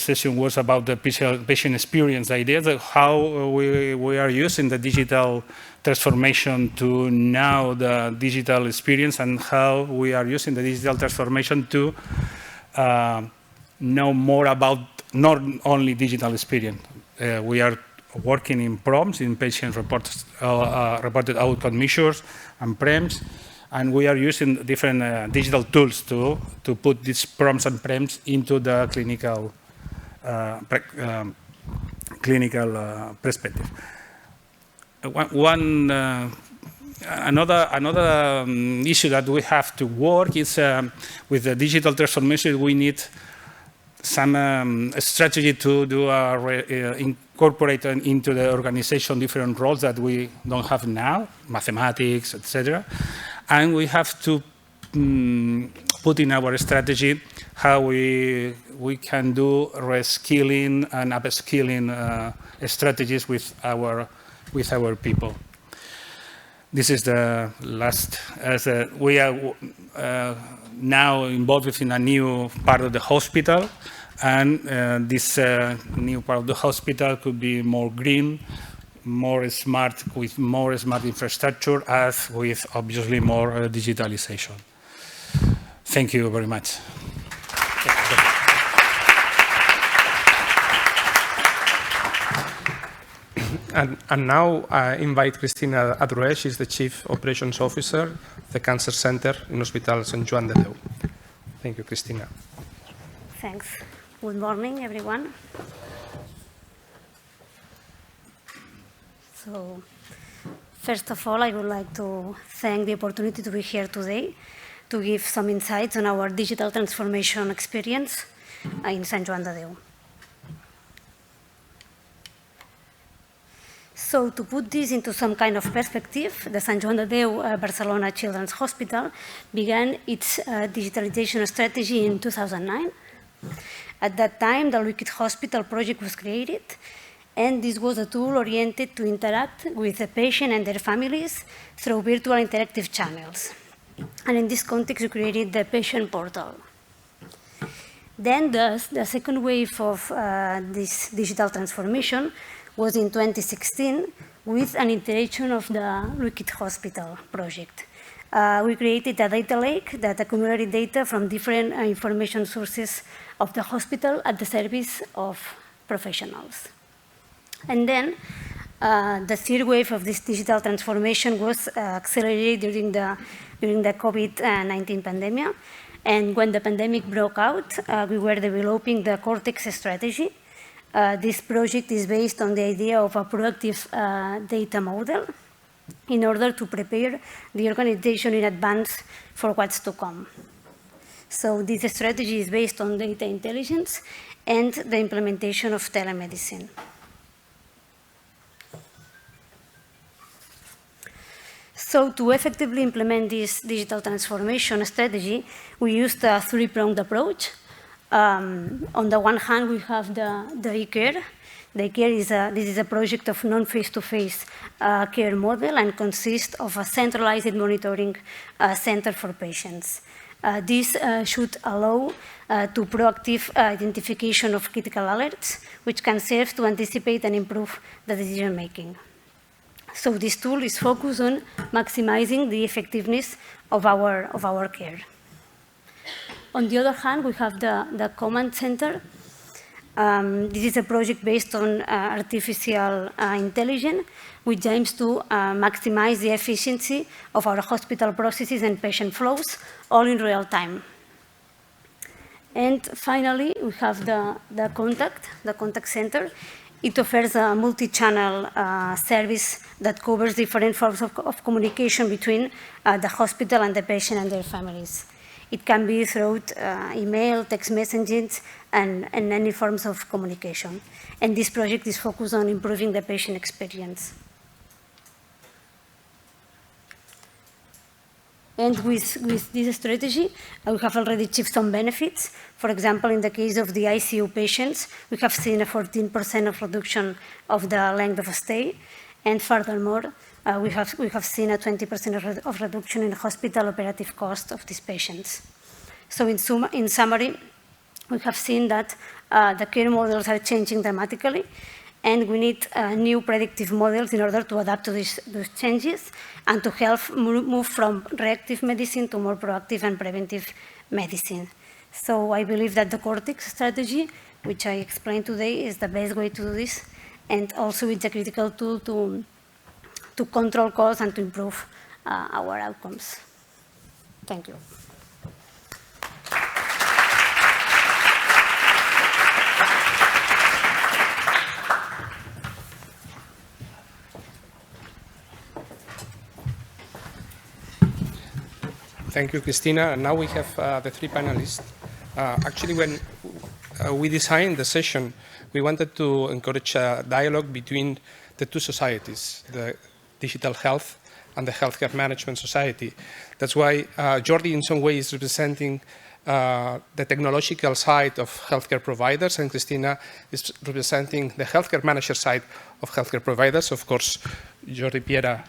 session was about the patient experience. The idea that how we are using the digital transformation to know the digital experience, and how we are using the digital transformation to know more about not only digital experience. We are working in PROMs, in patient reported outcome measures, and PREMs, and we are using different digital tools to put these PROMs and PREMs into the clinical perspective. Another issue that we have to work is with the digital transformation. We need some strategy to do incorporate into the organization different roles that we don't have now, mathematics, etc. And we have to put in our strategy how we can do reskilling and upskilling strategies with our people. This is the last. We are now involved in a new part of the hospital, and this new part of the hospital could be more green, more smart, with more smart infrastructure, as with obviously more digitalization. Thank you very much. And now I invite Cristina Adroer. She's the Chief Operations Officer of the Cancer Center in Hospital Sant Joan de Déu. Thank you, Cristina. Thanks. Good morning, everyone. So, first of all, I would like to thank the opportunity to be here today to give some insights on our digital transformation experience in Sant Joan de Déu. So to put this into some kind of perspective, the Sant Joan de Déu Barcelona Children's Hospital began its digitalization strategy in 2009. At that time, the Liquid Hospital project was created, and this was a tool oriented to interact with the patient and their families through virtual interactive channels. And in this context, we created the patient portal. Then the second wave of this digital transformation was in 2016 with an iteration of the Liquid Hospital project. We created a data lake that accumulated data from different information sources of the hospital at the service of professionals. And then the third wave of this digital transformation was accelerated during the COVID-19 pandemic. And when the pandemic broke out, we were developing the Cortex strategy. This project is based on the idea of a proactive data model in order to prepare the organization in advance for what's to come. So this strategy is based on data intelligence and the implementation of telemedicine. So to effectively implement this digital transformation strategy, we used a three-pronged approach. On the one hand, we have the e-care. The e-care this is a project of non-face-to-face care model and consists of a centralized monitoring center for patients. This should allow to proactive identification of critical alerts, which can serve to anticipate and improve the decision-making. So this tool is focused on maximizing the effectiveness of our care. On the other hand, we have the command center. This is a project based on artificial intelligence, which aims to maximize the efficiency of our hospital processes and patient flows, all in real time. And finally, we have the contact center. It offers a multi-channel service that covers different forms of communication between the hospital and the patient and their families. It can be through email, text messages, and any forms of communication. And this project is focused on improving the patient experience. And with this strategy, we have already achieved some benefits. For example, in the case of the ICU patients, we have seen a 14% of reduction of the length of stay. And furthermore, we have seen a 20% of reduction in hospital operative cost of these patients. So in summary, we have seen that the care models are changing dramatically, and we need new predictive models in order to adapt to those changes and to help move from reactive medicine to more proactive and preventive medicine. So I believe that the Cortex strategy, which I explained today, is the best way to do this, and also it's a critical tool to control costs and to improve our outcomes. Thank you. Thank you, Cristina. And now we have the three panelists. Actually, when we designed the session, we wanted to encourage a dialogue between the two societies, the digital health and the healthcare management society. That's why Jordi, in some way, is representing the technological side of healthcare providers, and Cristina is representing the healthcare manager side of healthcare providers. Of course, Jordi Piera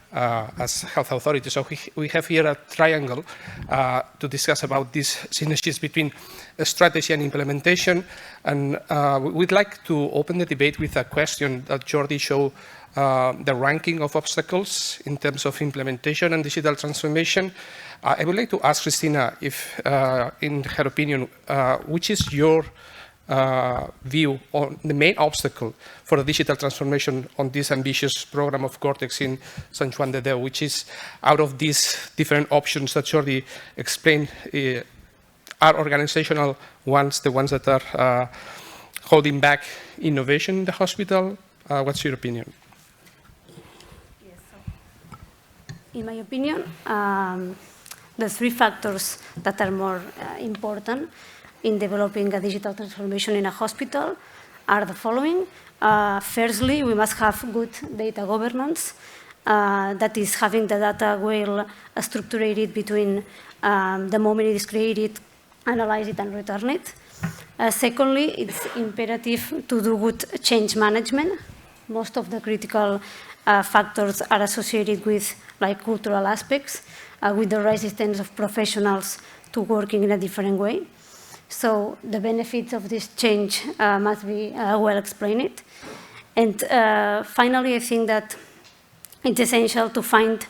as health authority. So we have here a triangle to discuss about these synergies between strategy and implementation. And we'd like to open the debate with a question that Jordi showed, the ranking of obstacles in terms of implementation and digital transformation. I would like to ask Cristina if, in her opinion, which is your view on the main obstacle for the digital transformation on this ambitious program of Cortex in Sant Joan de Déu, which is, out of these different options that Jordi explained, are organizational ones, the ones that are holding back innovation in the hospital? What's your opinion? Yes, so in my opinion, the three factors that are more important in developing a digital transformation in a hospital are the following. Firstly, we must have good data governance, that is having the data well structured between the moment it is created, analyze it, and return it. Secondly, it's imperative to do good change management. Most of the critical factors are associated with cultural aspects, with the resistance of professionals to working in a different way. So the benefits of this change must be well explained. And finally, I think that it's essential to find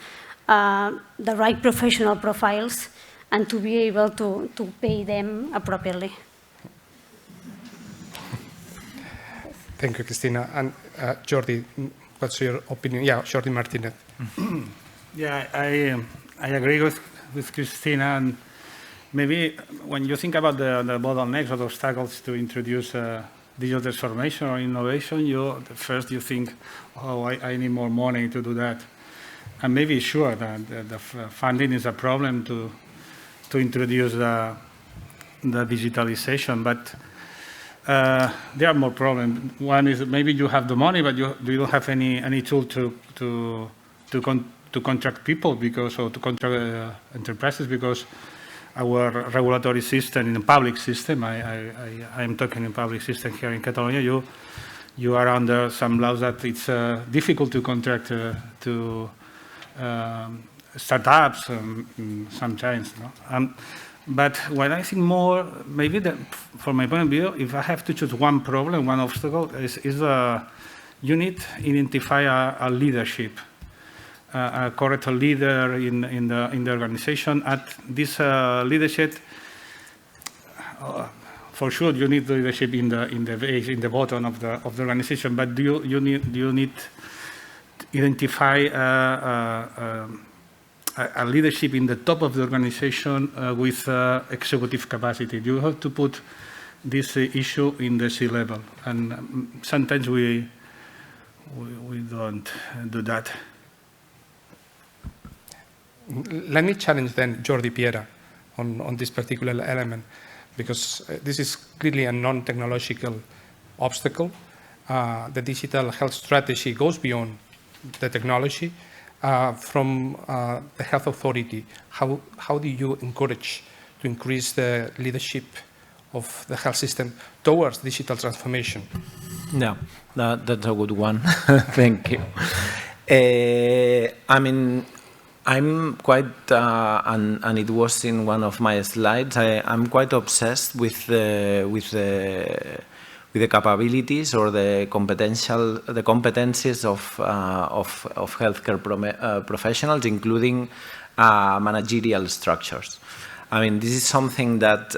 the right professional profiles and to be able to pay them appropriately. Thank you, Cristina. And Jordi, what's your opinion? Yeah, Jordi Martinez. Yeah, I agree with Cristina. And maybe when you think about the bottlenecks or the obstacles to introduce digital transformation or innovation, first you think, oh, I need more money to do that. And maybe sure that the funding is a problem to introduce the digitalization, but there are more problems. One is maybe you have the money, but you don't have any tool to contract people or to contract enterprises, because our regulatory system in the public system, I am talking in public system here in Catalonia, you are under some laws that it's difficult to contract to startups sometimes. No? But when I think more, maybe from my point of view, if I have to choose one problem, one obstacle, is you need to identify a leadership. A correct leader in the organization. At this leadership, for sure, you need leadership in the bottom of the organization. But do you need to identify a leadership in the top of the organization with executive capacity? You have to put this issue in the C-level, and sometimes we don't do that. Let me challenge then Jordi Piera on this particular element, because this is clearly a non-technological obstacle. The digital health strategy goes beyond the technology. From the health authority, how do you encourage to increase the leadership of the health system towards digital transformation? Yeah, that's a good one. Thank you. I mean, I'm quite, and it was in one of my slides, I'm quite obsessed with the capabilities or the competencies of healthcare professionals, including managerial structures. I mean, this is something that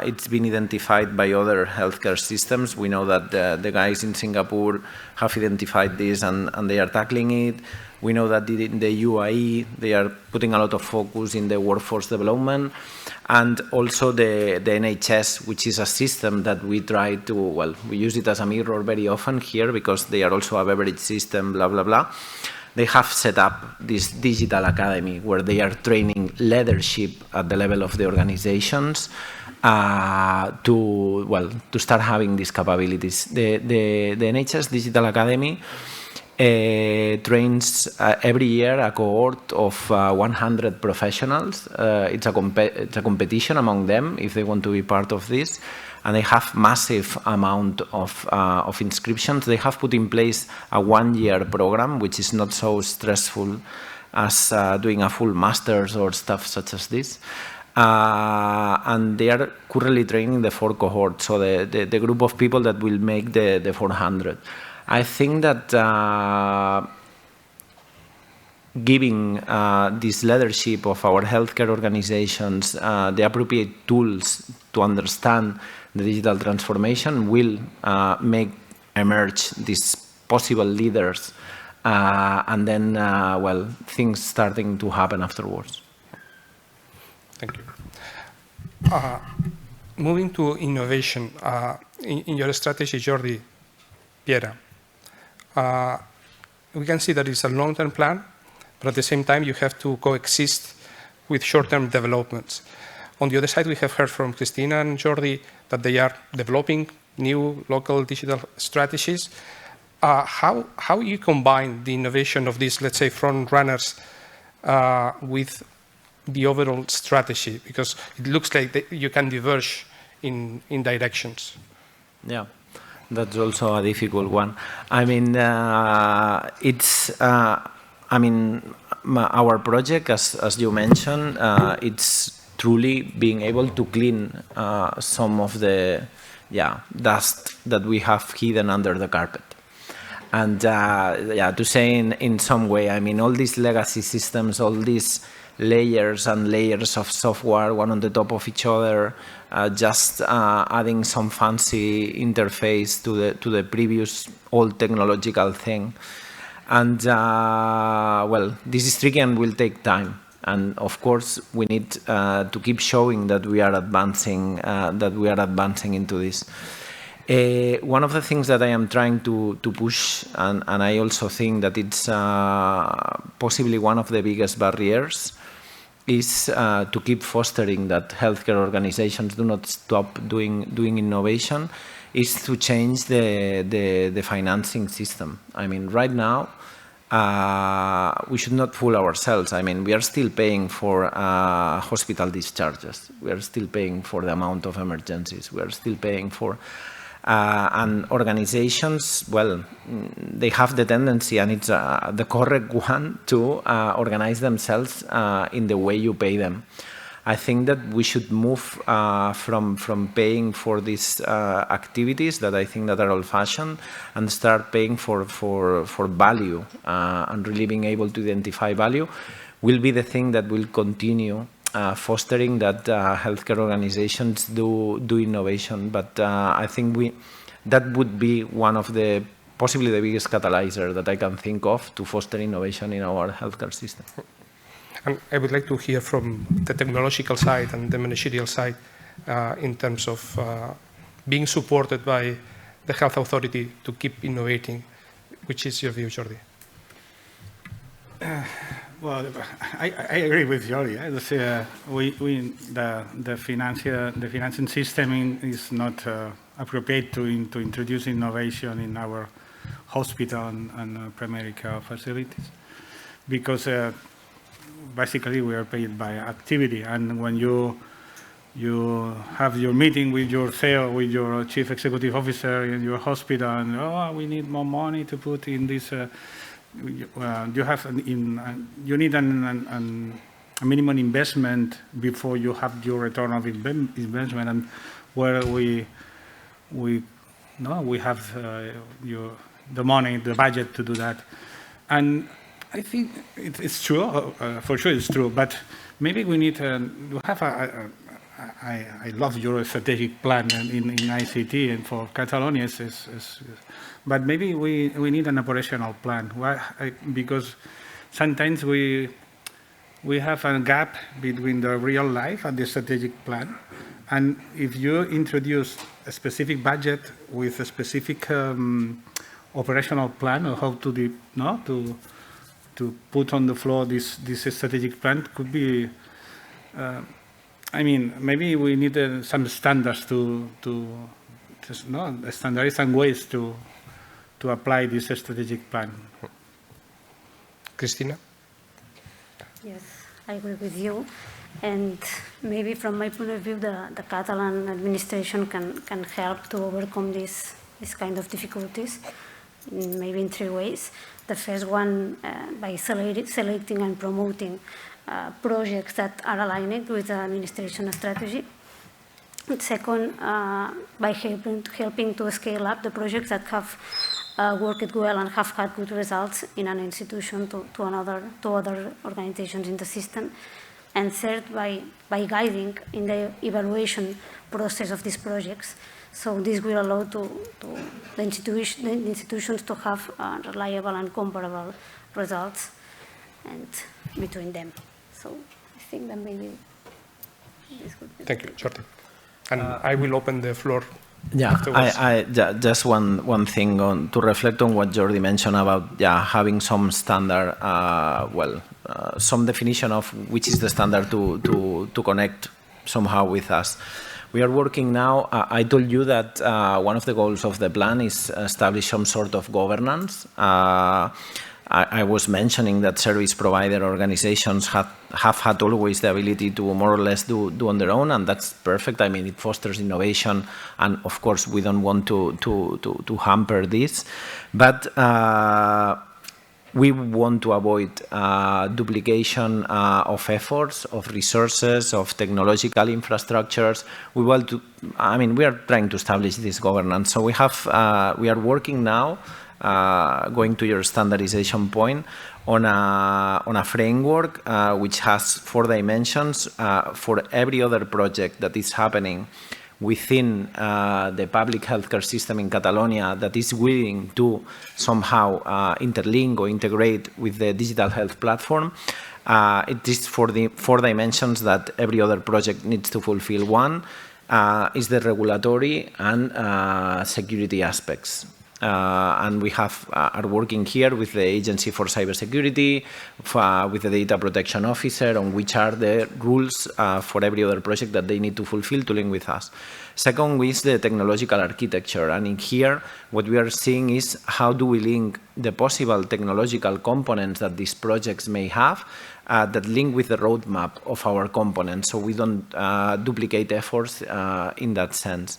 it's been identified by other healthcare systems. We know that the guys in Singapore have identified this and they are tackling it. We know that in the UAE, they are putting a lot of focus in the workforce development, and also the NHS, which is a system that we try to, well, we use it as a mirror very often here because they are also a beverage system, blah, blah, blah. They have set up this digital academy where they are training leadership at the level of the organizations to start having these capabilities. The NHS Digital Academy trains every year a cohort of 100 professionals. It's a competition among them if they want to be part of this, and they have massive amount of inscriptions. They have put in place a one-year program, which is not so stressful as doing a full master's or stuff such as this. And they are currently training the 4 cohorts, so the group of people that will make the 400. I think that giving this leadership of our healthcare organizations the appropriate tools to understand the digital transformation will make emerge these possible leaders and then, well, things starting to happen afterwards. Thank you. Moving to innovation, in your strategy, Jordi Piera, we can see that it's a long-term plan, but at the same time, you have to coexist with short-term developments. On the other side, we have heard from Cristina and Jordi that they are developing new local digital strategies. How you combine the innovation of these, let's say, front runners with the overall strategy? Because it looks like you can diverge in directions. Yeah, that's also a difficult one. I mean, our project, as you mentioned, it's truly being able to clean some of the dust that we have hidden under the carpet. And to say in some way, I mean, all these legacy systems, all these layers and layers of software, one on the top of each other, just adding some fancy interface to the previous old technological thing. And well, this is tricky and will take time. And of course, we need to keep showing that we are advancing, into this. One of the things that I am trying to push, and I also think that it's possibly one of the biggest barriers, is to keep fostering that healthcare organizations do not stop doing innovation, is to change the financing system. I mean, right now, we should not fool ourselves. I mean, we are still paying for hospital discharges. We are still paying for the amount of emergencies. We are still paying for... and organizations, well, they have the tendency, and it's the correct one, to organize themselves in the way you pay them. I think that we should move from paying for these activities that I think that are old-fashioned and start paying for value, and really being able to identify value will be the thing that will continue fostering that healthcare organizations do innovation. But I think that would be one of the, possibly the biggest catalyzer that I can think of to foster innovation in our healthcare system. And I would like to hear from the technological side and the managerial side in terms of being supported by the health authority to keep innovating. Which is your view, Jordi? Well, I agree with Jordi. The financing system is not appropriate to introduce innovation in our hospital and primary care facilities, because basically we are paid by activity. And when you have your meeting with your CEO, with your chief executive officer in your hospital, and we need more money to put in this. You need a minimum investment before you have your return of investment, and where we have the money, the budget to do that. And I think it's true, for sure it's true, but maybe we need to have I love your strategic plan in ICT and for Catalonia, but maybe we need an operational plan. Why? Because sometimes we have a gap between the real life and the strategic plan. And if you introduce a specific budget with a specific operational plan on how to put on the floor this strategic plan, could be. I mean, maybe we need some standards to standardize some ways to apply this strategic plan. Cristina? Yes, I agree with you. And maybe from my point of view, the Catalan administration can help to overcome this kind of difficulties, maybe in 3 ways. The first one, by selecting and promoting projects that are aligned with the administration strategy. And second, by helping to scale up the projects that have worked well and have had good results in an institution to other organizations in the system. And third, by guiding in the evaluation process of these projects. So this will allow the institutions to have reliable and comparable results and between them. So I think that maybe this would be. Thank you, Jordi. And I will open the floor. Yeah, just one thing to reflect on what Jordi mentioned about having some standard, some definition of which is the standard to connect somehow with us. We are working now, I told you that one of the goals of the plan is establish some sort of governance. I was mentioning that service provider organizations have had always the ability to more or less do on their own, and that's perfect. I mean, it fosters innovation, and of course, we don't want to hamper this. But we want to avoid duplication of efforts, of resources, of technological infrastructures. We are trying to establish this governance. So we are working now, going to your standardization point, on a framework which has 4 dimensions for every other project that is happening within the public healthcare system in Catalonia that is willing to somehow interlink or integrate with the digital health platform. It is for the 4 dimensions that every other project needs to fulfill. One is the regulatory and security aspects. And we are working here with the Agency for Cybersecurity, with the Data Protection Officer, on which are the rules for every other project that they need to fulfill to link with us. Second is the technological architecture. And in here, what we are seeing is how do we link the possible technological components that these projects may have that link with the roadmap of our components, so we don't duplicate efforts in that sense.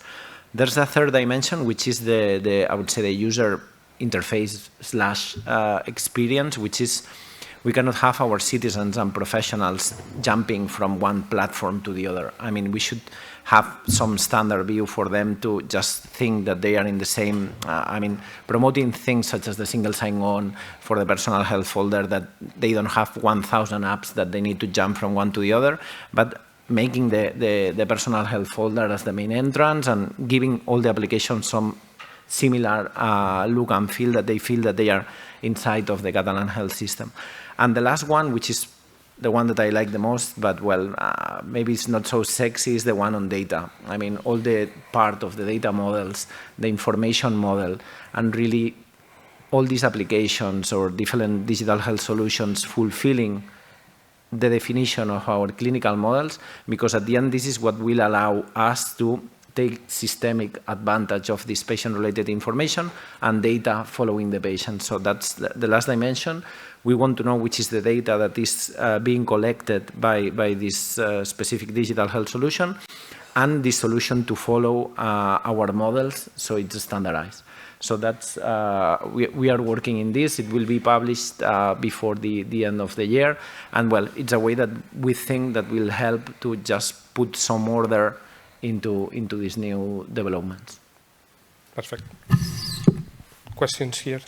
There's a 3rd dimension, which is I would say the user interface / experience, which is we cannot have our citizens and professionals jumping from one platform to the other. I mean, we should have some standard view for them to just think that they are in the same, promoting things such as the single sign-on for the personal health folder, that they don't have 1,000 apps that they need to jump from one to the other, but making the personal health folder as the main entrance and giving all the applications some similar look and feel, that they feel that they are inside of the Catalan health system. And the last one, which is the one that I like the most, but maybe it's not so sexy, is the one on data. I mean, all the part of the data models, the information model, and really all these applications or different digital health solutions fulfilling the definition of our clinical models, because at the end, this is what will allow us to take systemic advantage of this patient-related information and data following the patient. So that's the last dimension. We want to know which is the data that is being collected by this specific digital health solution, and the solution to follow our models, so it's standardized. So that's we are working in this. It will be published before the end of the year, and it's a way that we think that will help to just put some order into these new developments. Perfect. Questions here?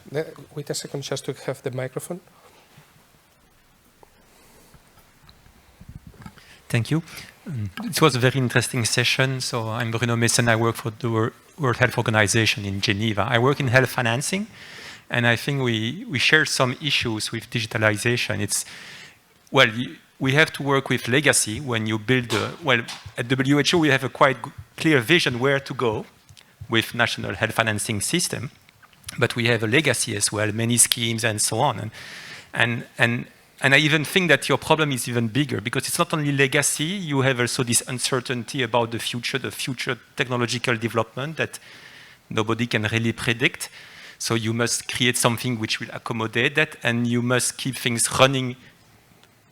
Wait a second, just to have the microphone. Thank you. It was a very interesting session. So I'm Bruno Messen. I work for the World Health Organization in Geneva. I work in health financing, and I think we share some issues with digitalization. We have to work with legacy when you build, at WHO we have a quite clear vision where to go with national health financing system, but we have a legacy as well, many schemes and so on. And I even think that your problem is even bigger, because it's not only legacy, you have also this uncertainty about the future technological development that nobody can really predict. So you must create something which will accommodate that, and you must keep things running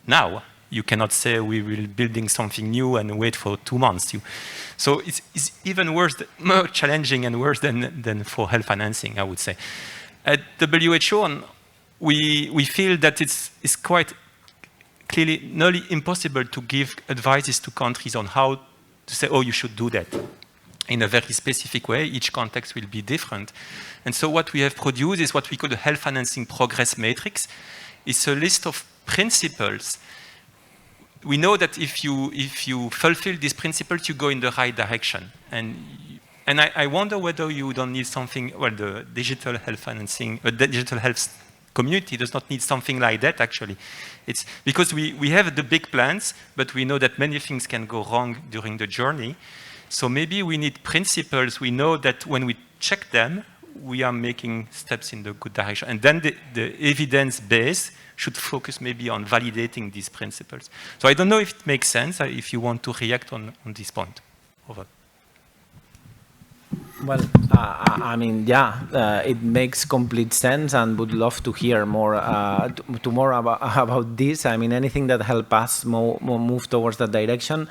now. You cannot say we will building something new and wait for 2 months. So it's even worse, more challenging and worse than for health financing, I would say. At WHO, we feel that it's quite clearly nearly impossible to give advices to countries on how to say, oh, you should do that in a very specific way. Each context will be different. And so what we have produced is what we call the health financing progress matrix. It's a list of principles. We know that if you fulfill these principles, you go in the right direction. And I wonder whether you don't need something, the digital health financing, digital health community does not need something like that, actually. It's because we have the big plans, but we know that many things can go wrong during the journey. So maybe we need principles. We know that when we check them, we are making steps in the good direction. And then the evidence base should focus maybe on validating these principles. So I don't know if it makes sense, if you want to react on this point. Over. Well, I mean, yeah, it makes complete sense, and would love to hear more, more about this. I mean, anything that help us move towards that direction,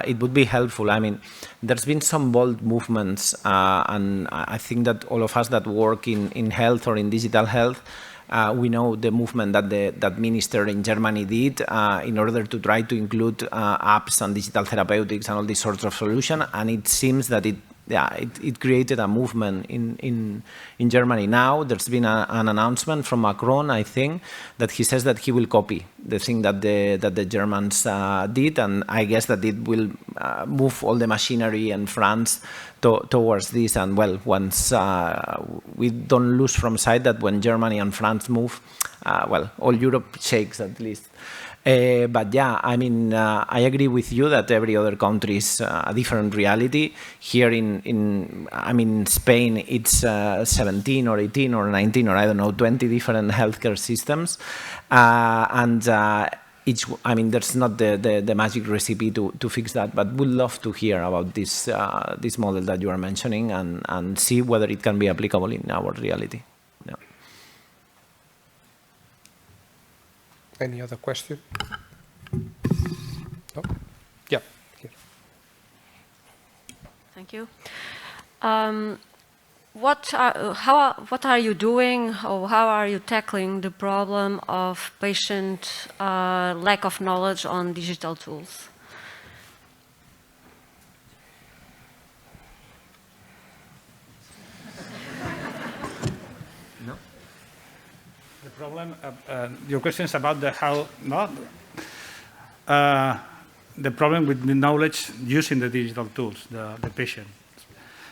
it would be helpful. I mean, there's been some bold movements, and I think that all of us that work in health or in digital health, we know the movement that that minister in Germany did in order to try to include apps and digital therapeutics and all these sorts of solutions, and it seems that it created a movement in Germany. Now there's been an announcement from Macron, I think, that he says that he will copy the thing that the Germans did, and I guess that it will move all the machinery in France towards this. And well, once we don't lose from sight that when Germany and France move, well, all Europe shakes at least. But yeah, I mean, I agree with you that every other country is a different reality. Here I mean, Spain, it's 17 or 18 or 19 or I don't know, 20 different healthcare systems. And I mean, there's not the magic recipe to fix that, but would love to hear about this model that you are mentioning and see whether it can be applicable in our reality. Yeah. Any other question? Oh, yeah. Here. Thank you. What are you doing, or how are you tackling the problem of patient lack of knowledge on digital tools? Problem. Your question is about the how, not the problem with the knowledge using the digital tools, the patient.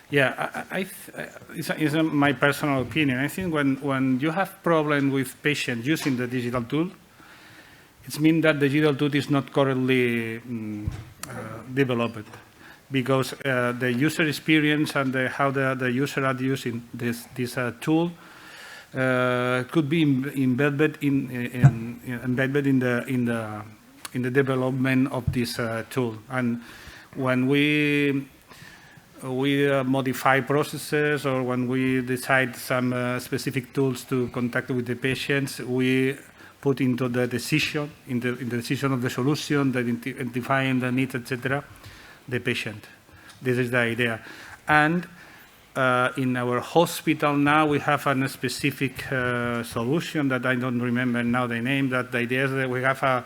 Yeah, it's my personal opinion. I think when you have problem with patient using the digital tool, it means that the digital tool is not correctly developed, because the user experience and how the user are using this tool could be embedded in the development of this tool. And when we modify processes, or when we decide some specific tools to contact with the patients, we put into the decision, in the decision of the solution, that identifying the needs, etc., the patient. This is the idea. And in our hospital now, we have a specific solution that I don't remember now the name. That the idea is that we have a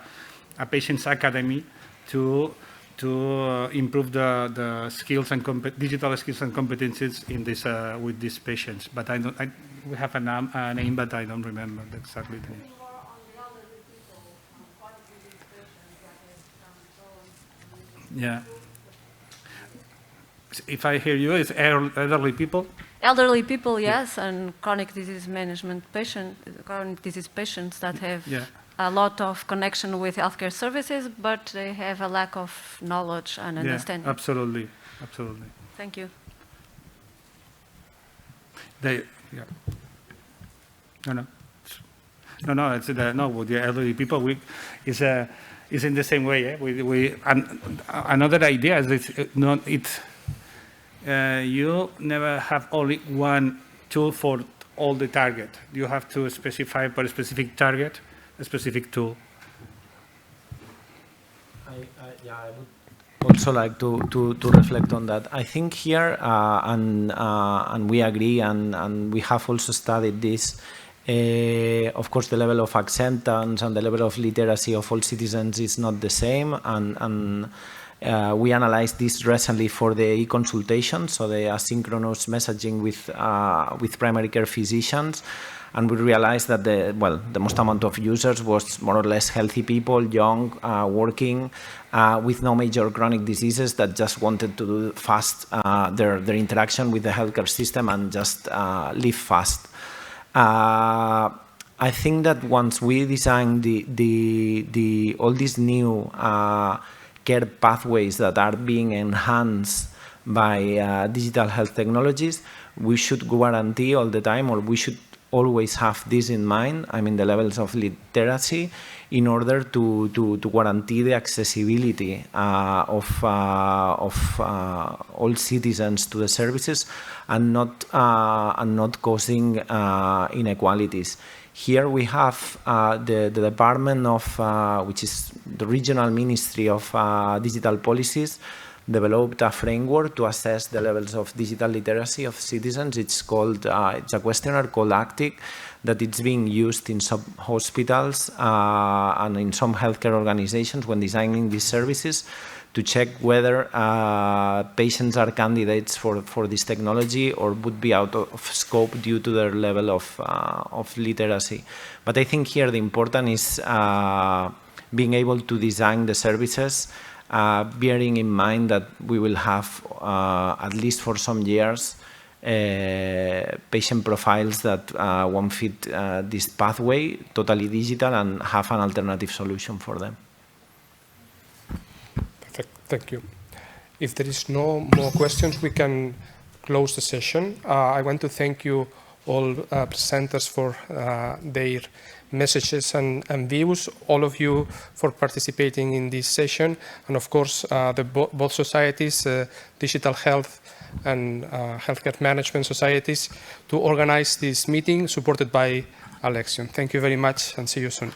patient's academy to improve the skills and digital skills and competencies in this with these patients. But we have a name, but I don't remember exactly the name. Yeah. If I hear you, it's elderly people? Elderly people, yes, and chronic disease management chronic disease patients that have a lot of connection with healthcare services, but they have a lack of knowledge and understanding. Absolutely, absolutely. Thank you. No, it's with the elderly people. Is in the same way. Another idea is you never have only one tool for all the target. You have to specify for a specific target a specific tool. I would also like to reflect on that. I think here, and we agree, and we have also studied this. Of course, the level of acceptance and the level of literacy of all citizens is not the same, and we analyzed this recently for the e-consultations, so the asynchronous messaging with primary care physicians, and we realized that the most amount of users was more or less healthy people, young, working, with no major chronic diseases, that just wanted to do fast their interaction with the healthcare system and just live fast. I think that once we design all these new care pathways that are being enhanced by digital health technologies, we should guarantee all the time, or we should always have this in mind, I mean the levels of literacy, in order to guarantee the accessibility of all citizens to the services and not causing inequalities. Here we have the department of, which is the Regional Ministry of Digital Policies, developed a framework to assess the levels of digital literacy of citizens. It's called, it's a questionnaire called ACTIC that it's being used in some hospitals and in some healthcare organizations when designing these services to check whether patients are candidates for this technology or would be out of scope due to their level of literacy. But I think here the important is being able to design the services bearing in mind that we will have, at least for some years, patient profiles that won't fit this pathway, totally digital, and have an alternative solution for them. Perfect. Thank you. If there is no more questions, we can close the session. I want to thank you all presenters for their messages and views, all of you for participating in this session, and of course both societies, Digital Health and Healthcare Management Societies, to organize this meeting supported by Alexion. Thank you very much and see you soon.